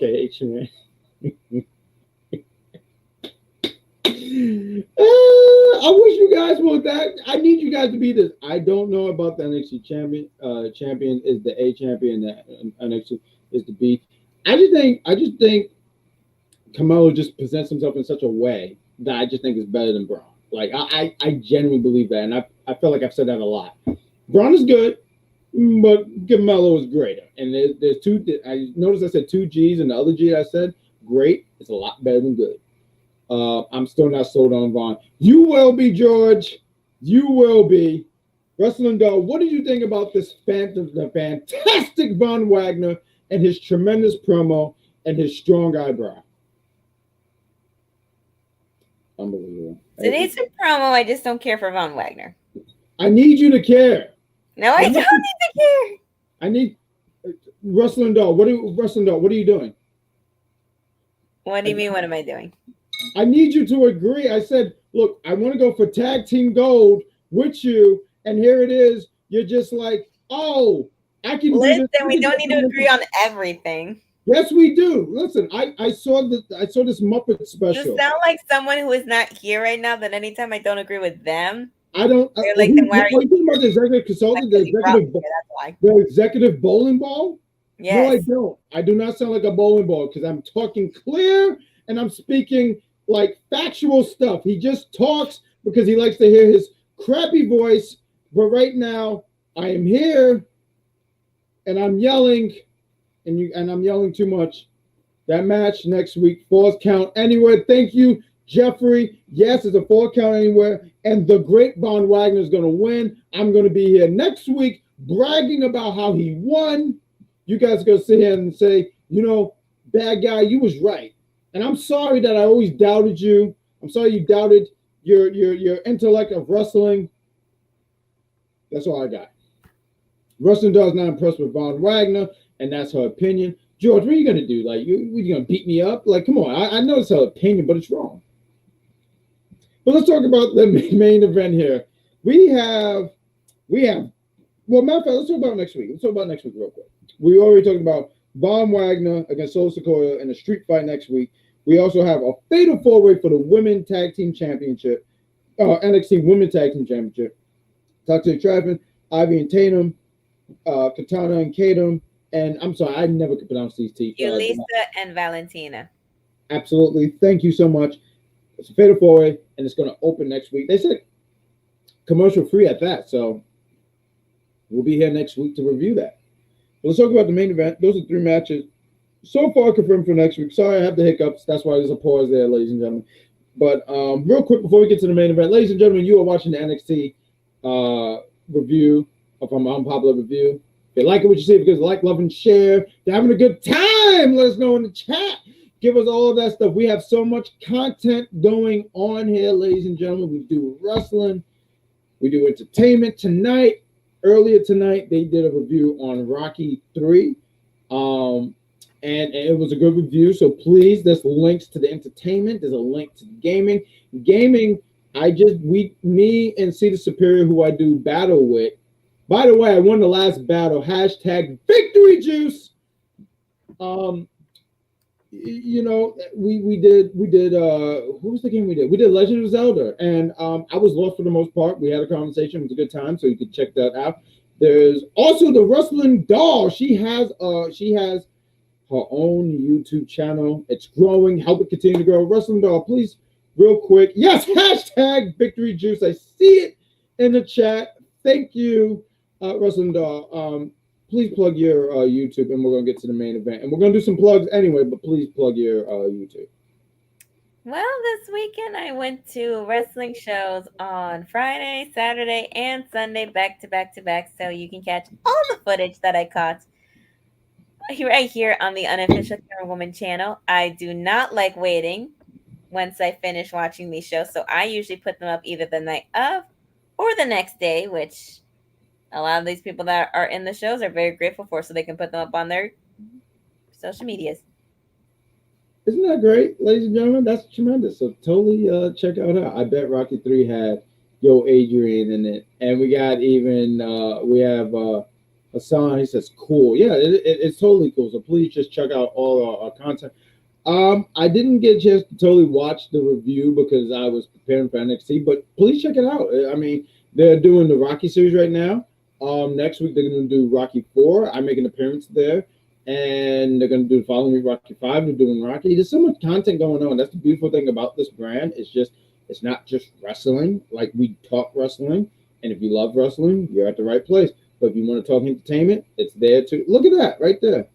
H-Man. I wish you guys would that. I need you guys to be this. I don't know about the NXT champion. Champion is the A champion. The NXT is the B. I just think Carmelo just presents himself in such a way that I just think is better than Braun. Like I genuinely believe that, and I feel like I've said that a lot. Braun is good, but Carmelo is greater. And there's two. I noticed I said two G's, and the other G I said great is a lot better than good. I'm still not sold on Von. You will be, George. You will be. Wrestling Dog, what did you think about this fantastic Von Wagner and his tremendous promo and his strong eyebrow? Unbelievable. It needs a promo. I just don't care for Von Wagner. I need you to care. No, I don't need to care. I need Wrestling Dog. What are you doing? What do you mean? What am I doing? I need you to agree. I said, look, I want to go for tag team gold with you, and here it is. You're just like, oh, I can. Listen, we don't need to agree on everything. Yes, we do. Listen, I saw this Muppet special. You sound like someone who is not here right now. That anytime I don't agree with them, I don't. They're like, then why are you talking about the executive consultant, the executive bowling ball? Yes. No, I don't. I do not sound like a bowling ball because I'm talking clear and I'm speaking like factual stuff. He just talks because he likes to hear his crappy voice. But right now, I am here and I'm yelling and I'm yelling too much. That match next week, 4 count anywhere. Thank you, Jeffrey. Yes, it's a 4 count anywhere, and the great Von Wagner is going to win. I'm going to be here next week bragging about how he won. You guys go sit here and say, you know, bad guy, you was right. And I'm sorry that I always doubted you. I'm sorry you doubted your intellect of wrestling. That's all I got. Wrestling Dog's not impressed with Von Wagner, and that's her opinion. George, what are you going to do? Like, you going to beat me up? Like, come on. I know it's her opinion, but it's wrong. But let's talk about the main event here. We have, well, matter of fact, let's talk about next week. Let's talk about next week real quick. We already talked about Von Wagner against Soul Sequoia in a street fight next week. We also have a fatal 4-way for the Women's Tag Team Championship, NXT Women's Tag Team Championship. Toxic Trapping, Ivy and Tatum, Katana and Katum, and I'm sorry, I never could pronounce these teams. Yulisa and Valentina. Absolutely. Thank you so much. It's a fatal 4-way, and it's going to open next week. They said commercial free at that, so we'll be here next week to review that. But let's talk about the main event. Those are 3 matches so far confirmed for next week. Sorry, I have the hiccups. That's why there's a pause there, ladies and gentlemen. But real quick before we get to the main event, ladies and gentlemen, you are watching the NXT review of an unpopular review. If you like it, what you see, because like, love, and share. If you're having a good time, let us know in the chat. Give us all of that stuff. We have so much content going on here, ladies and gentlemen. We do wrestling. We do entertainment. Tonight, earlier tonight, they did a review on Rocky 3. And it was a good review. So please, there's links to the entertainment. There's a link to the gaming. Gaming, me and Cedar Superior, who I do battle with. By the way, I won the last battle. Hashtag victory juice. You know, we did what was the game we did? We did Legend of Zelda, and I was lost for the most part. We had a conversation. It was a good time, so you can check that out. There's also the Wrestling Doll. She has her own YouTube channel. It's growing. Help it continue to grow. Wrestling Doll, please, real quick. Yes, hashtag victory juice. I see it in the chat. Thank you, Wrestling Doll. Please plug your YouTube, and we're going to get to the main event. And we're going to do some plugs anyway, but please plug your YouTube. Well, this weekend I went to wrestling shows on Friday, Saturday, and Sunday, back to back to back, so you can catch all the footage that I caught right here on the unofficial Camera Woman channel. I do not like waiting once I finish watching these shows, so I usually put them up either the night of or the next day, which a lot of these people that are in the shows are very grateful for, so they can put them up on their social medias. Isn't that great, ladies and gentlemen? That's tremendous. So totally check out her. I bet Rocky 3 had Yo Adrian in it. And we got even, we have Hassan. He says, cool. Yeah, it's totally cool. So please just check out all our content. I didn't get a chance to totally watch the review because I was preparing for NXT, but please check it out. I mean, they're doing the Rocky series right now. Next week, they're going to do Rocky 4. I make an appearance there. And they're going to do the following week, Rocky 5. They're doing Rocky. There's so much content going on. That's the beautiful thing about this brand. It's not just wrestling. Like, we talk wrestling. And if you love wrestling, you're at the right place. But if you want to talk entertainment, it's there too. Look at that right there.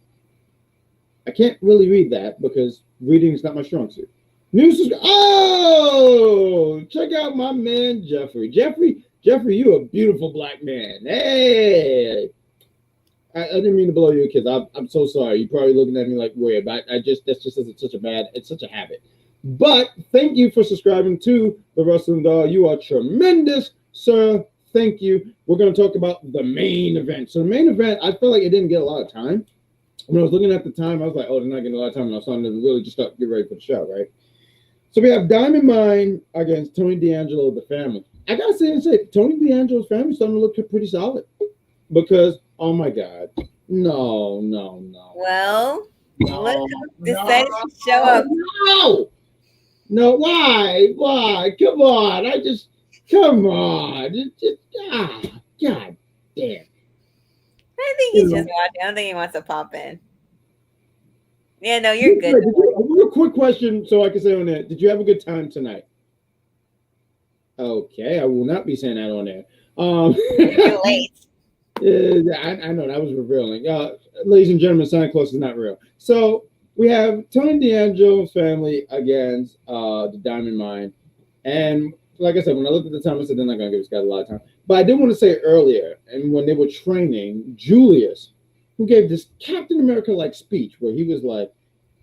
I can't really read that because reading is not my strong suit. Oh, check out my man, Jeffrey. Jeffrey, you're a beautiful black man. Hey. I didn't mean to blow your kids. I'm so sorry. You're probably looking at me like weird, but that's just it's such a habit. But thank you for subscribing to the Wrestling Doll. You are tremendous, sir. Thank you. We're going to talk about the main event. So the main event, I feel like it didn't get a lot of time. When I was looking at the time, I was like, oh, they're not getting a lot of time. And I was starting to really just get ready for the show, right? So we have Diamond Mine against Tony D'Angelo, the family. I got to say, Tony D'Angelo's family is starting to look pretty solid because, oh my God. No. Well, look who decided to show up. No, why? Come on. Come on. God damn. I think he's just watching. I don't think he wants to pop in. Yeah, no, you're good. A real quick question so I can say on that. Did you have a good time tonight? Okay, I will not be saying that on there. You're late. I know that was revealing. Ladies and gentlemen, Santa Claus is not real. So we have Tony D'Angelo's family against the Diamond Mine. And like I said, when I looked at the time, I said they're not going to give this guy a lot of time. But I did want to say earlier, and when they were training, Julius, who gave this Captain America-like speech where he was like,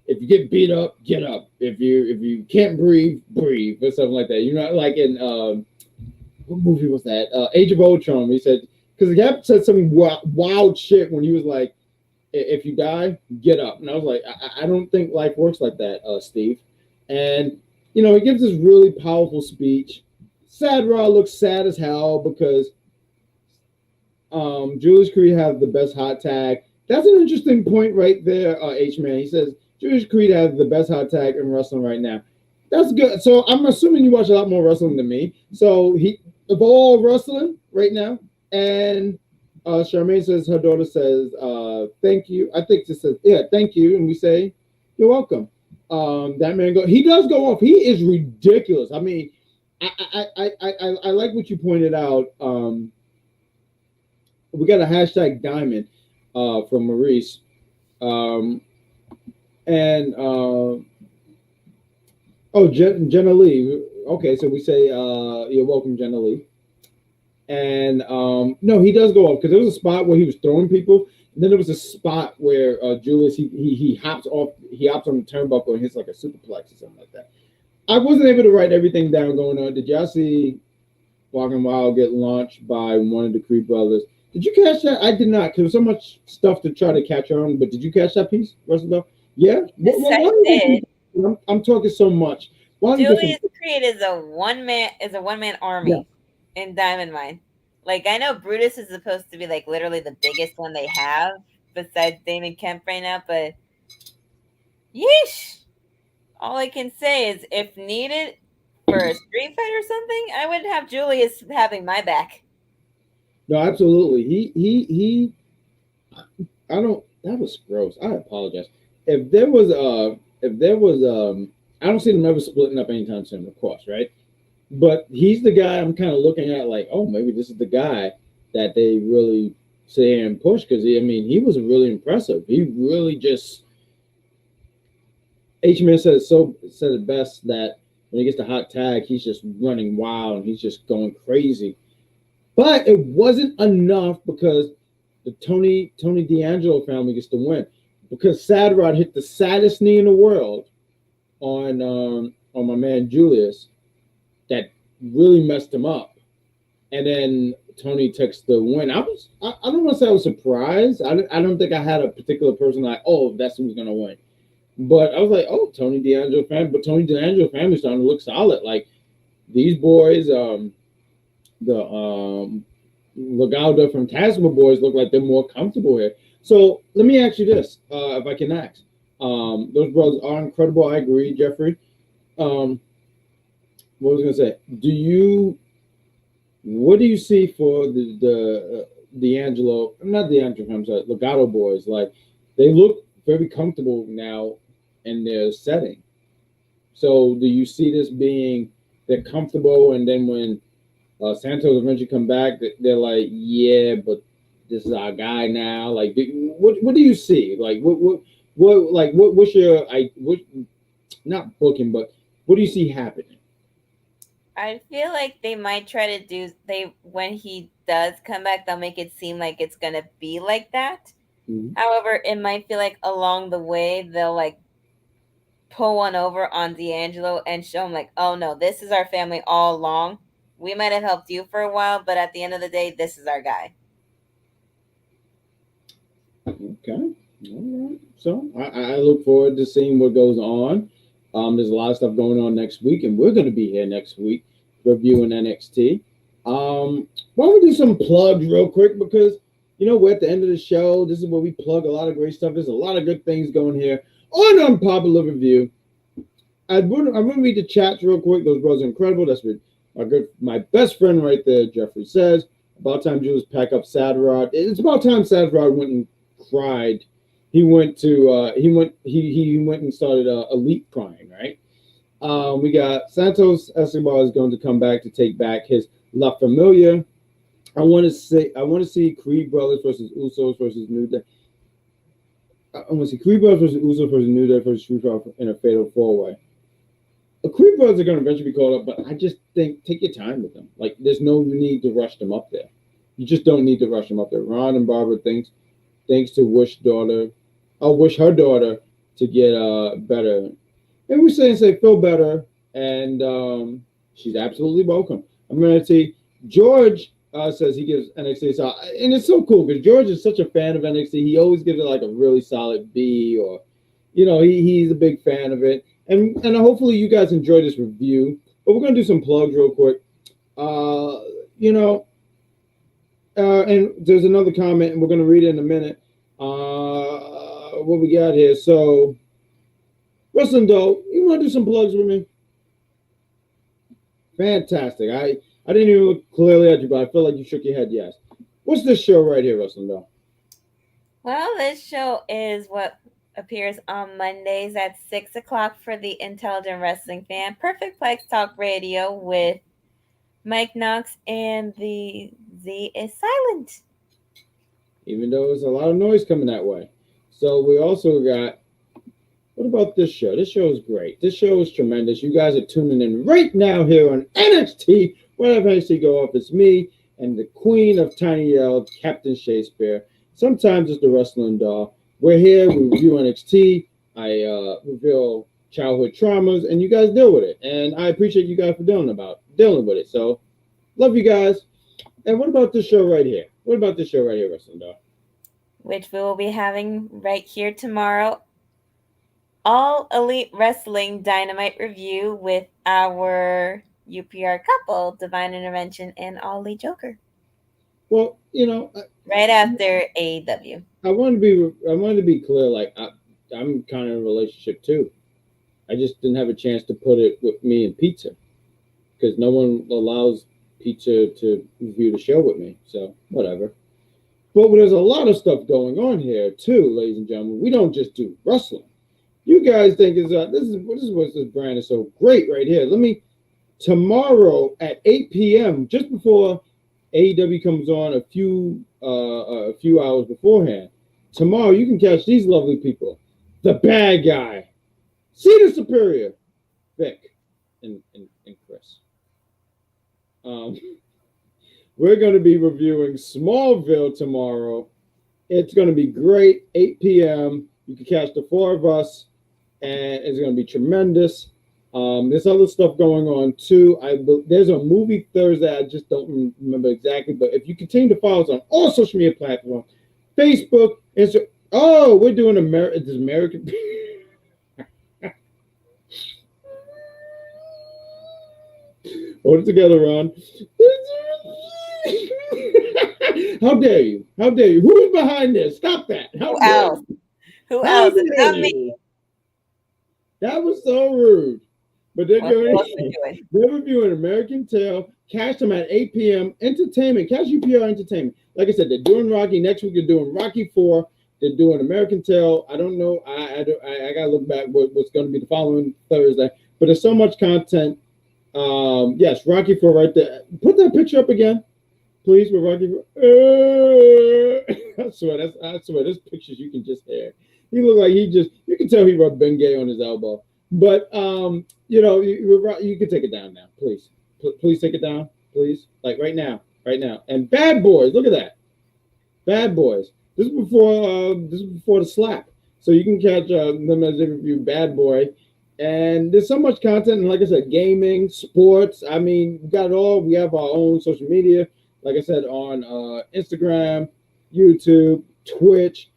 if you get beat up, get up. If you can't breathe, breathe, or something like that. You know, like in what movie was that? Age of Ultron. He said, because the Cap said some wild shit when he was like, if you die, get up. And I was like, I don't think life works like that, Steve. And, you know, he gives this really powerful speech. Sad Raw looks sad as hell because Julius Creed has the best hot tag. That's an interesting point right there, H-Man. He says, Julius Creed has the best hot tag in wrestling right now. That's good. So I'm assuming you watch a lot more wrestling than me. So he of all wrestling right now. And Charmaine says, her daughter says, thank you. I think she says, yeah, thank you. And we say, you're welcome. That man he does go off. He is ridiculous. I mean, I like what you pointed out. We got a hashtag diamond from Maurice. Jenna Lee. Okay, so we say you're welcome, Jenna Lee. And no, he does go off because there was a spot where he was throwing people, and then there was a spot where Julius he hops off, he hops on the turnbuckle and hits like a superplex or something like that. I wasn't able to write everything down going on. Did y'all see Walking Wild get launched by one of the Creed brothers? Did you catch that? I did not, because there's so much stuff to try to catch on. But did you catch that piece, Russell? Yeah. I did. I'm talking so much. Julius Creed is a one man army in Diamond Mine. Like, I know Brutus is supposed to be like literally the biggest one they have besides Damon Kemp right now, but yeesh. All I can say is if needed for a street fight or something, I would have Julius having my back. No, absolutely. He I don't, that was gross. I apologize. If there was I don't see them ever splitting up anytime soon, of course, right? But he's the guy I'm kind of looking at like, oh, maybe this is the guy that they really sit here and push, because he was really impressive. He really just H-Man said it best that when he gets the hot tag, he's just running wild and he's just going crazy. But it wasn't enough because the Tony D'Angelo family gets to win, because Sad Rod hit the saddest knee in the world on my man Julius that really messed him up, and then Tony takes the win. I don't want to say I was surprised. I don't think I had a particular person like, oh, that's who's gonna win, but I was like, oh, Tony D'Angelo family. But Tony D'Angelo family starting to look solid. Like these boys, the Legalda from Tasma boys look like they're more comfortable here. So let me ask you this, if I can ask. Those brothers are incredible. I agree, Jeffrey. What was I gonna say? What do you see for the D'Angelo? Not D'Angelo. I'm sorry, Legato boys. Like they look very comfortable now in their setting. So do you see this being they're comfortable, and then when Santos eventually come back, they're like, yeah, but this is our guy now. Like, what do you see? Like, what's your not booking, but what do you see happening? I feel like they might try to do when he does come back, they'll make it seem like it's gonna be like that. Mm-hmm. However, it might feel like along the way they'll like pull one over on D'Angelo and show him like, oh no, this is our family all along. We might have helped you for a while, but at the end of the day, this is our guy. Okay. All right. So I look forward to seeing what goes on. There's a lot of stuff going on next week, and we're going to be here next week reviewing NXT. Why don't we do some plugs real quick? Because, we're at the end of the show. This is where we plug a lot of great stuff. There's a lot of good things going here on Unpopular Review. I'm going to read the chats real quick. Those brothers are incredible. That's what my best friend right there, Jeffrey, says. About time Jules pack up Sad Rod. It's about time Sad Rod went and cried. He went and started Elite crying, right? We got Santos Escobar is going to come back to take back his La Familia. I want to see Creed Brothers versus Usos versus New Day. I want to see Creed Brothers versus Usos versus New Day versus Street Fighter in a fatal 4-way. The Creed Brothers are going to eventually be called up, but I just think take your time with them. Like, there's no need to rush them up there. You just don't need to rush them up there. Ron and Barbara thanks to wish her daughter to get better. And we're saying feel better, and she's absolutely welcome. I'm going to see George says he gives NXT a solid, and it's so cool because George is such a fan of NXT. He always gives it like a really solid B, or he's a big fan of it. And hopefully you guys enjoy this review. But we're gonna do some plugs real quick. And there's another comment, and we're gonna read it in a minute. What we got here? So, Wrestling Doe, you want to do some plugs with me? Fantastic. I didn't even look clearly at you, but I feel like you shook your head yes. What's this show right here, Wrestling Doe? Well, this show is what appears on Mondays at 6 o'clock for the intelligent wrestling fan. Perfect Plex Talk Radio with Mike Knox, and the Z is silent. Even though there's a lot of noise coming that way. So we also got, what about this show? This show is great. This show is tremendous. You guys are tuning in right now here on NXT. Whenever NXT go off, it's me and the queen of Tiny Yell, Captain Shakespeare. Sometimes it's the Wrestling Doll. We're here, we review NXT. I reveal childhood traumas, and you guys deal with it. And I appreciate you guys for dealing with it. So, love you guys. And what about this show right here? What about this show right here, Wrestling Doll? Which we will be having right here tomorrow. All Elite Wrestling Dynamite review with our UPR couple, Divine Intervention and All Elite Joker. Well, right after AEW. I wanted to be clear. Like I'm kind of in a relationship too. I just didn't have a chance to put it with me and Pizza because no one allows Pizza to review the show with me. So whatever. But there's a lot of stuff going on here too, ladies and gentlemen. We don't just do wrestling. You guys think this is what this brand is so great right here. Tomorrow at 8 p.m. just before AEW comes on a few hours beforehand. Tomorrow you can catch these lovely people. The Bad Guy, Cedar Superior, Vic, and Chris. We're going to be reviewing Smallville tomorrow. It's going to be great. 8 p.m. You can catch the four of us, and it's going to be tremendous. There's other stuff going on too. There's a movie Thursday. I just don't remember exactly, but if you continue to follow us on all social media platforms, Facebook, Instagram. Oh, we're doing American. Hold it together, Ron. How dare you? How dare you? Who is behind this? Stop that. Who else? Who else? It's not me. That was so rude. But they're reviewing American Tail. Catch them at 8 p.m. Entertainment. Catch UPR Entertainment. Like I said, they're doing Rocky. Next week, they're doing Rocky 4. They're doing American Tail. I don't know. I got to look back what's going to be the following Thursday. But there's so much content. Yes, Rocky 4 right there. Put that picture up again, please, with Rocky 4. I swear, there's pictures you can just hear. He looked like you can tell he rubbed Bengay on his elbow. But, you can take it down now, please. Please take it down, please. Like right now. And Bad Boys, look at that. Bad Boys. This is before the slap. So you can catch them as they review Bad Boy. And there's so much content. And like I said, gaming, sports. I mean, we got it all. We have our own social media. Like I said, on Instagram, YouTube, Twitch,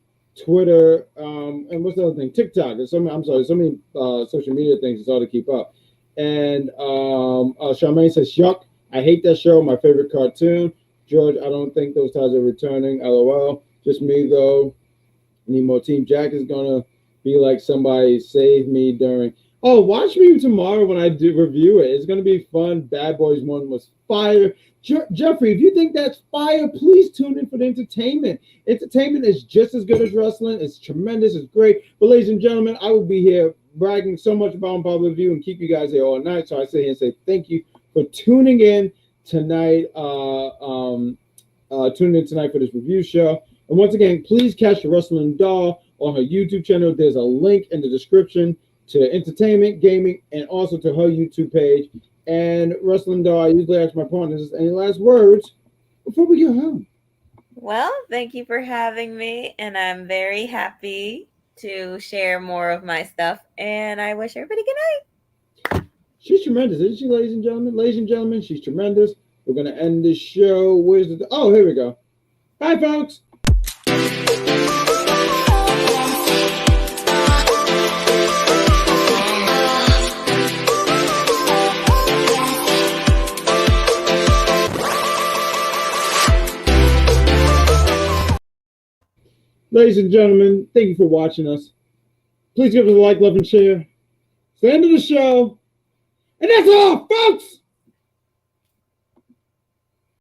Twitter, and what's the other thing? TikTok. There's so many social media things. It's all to keep up. And Charmaine says, "Yuck, I hate that show. My favorite cartoon." George, I don't think those ties are returning. LOL. Just me though. Need more Team Jack is gonna be like somebody save me during. Oh, watch me tomorrow when I do review it. It's gonna be fun. Bad Boys 1 was fire. Jeffrey, if you think that's fire, please tune in for the entertainment. Entertainment is just as good as wrestling. It's tremendous. It's great. But ladies and gentlemen, I will be here bragging so much about Unpopular Review and keep you guys here all night. So I sit here and say thank you for tuning in tonight. tuning in tonight for this review show. And once again, please catch the Wrestling Doll on her YouTube channel. There's a link in the description to entertainment, gaming, and also to her YouTube page. And Wrestling Doll, I usually ask my partners, any last words before we go home? Well, thank you for having me, and I'm very happy to share more of my stuff. And I wish everybody good night. She's tremendous, isn't she, ladies and gentlemen? Ladies and gentlemen, she's tremendous. We're going to end this show. Where's the... Oh, here we go. Bye, folks. Ladies and gentlemen, thank you for watching us. Please give us a like, love, and share. It's the end of the show. And that's all, folks!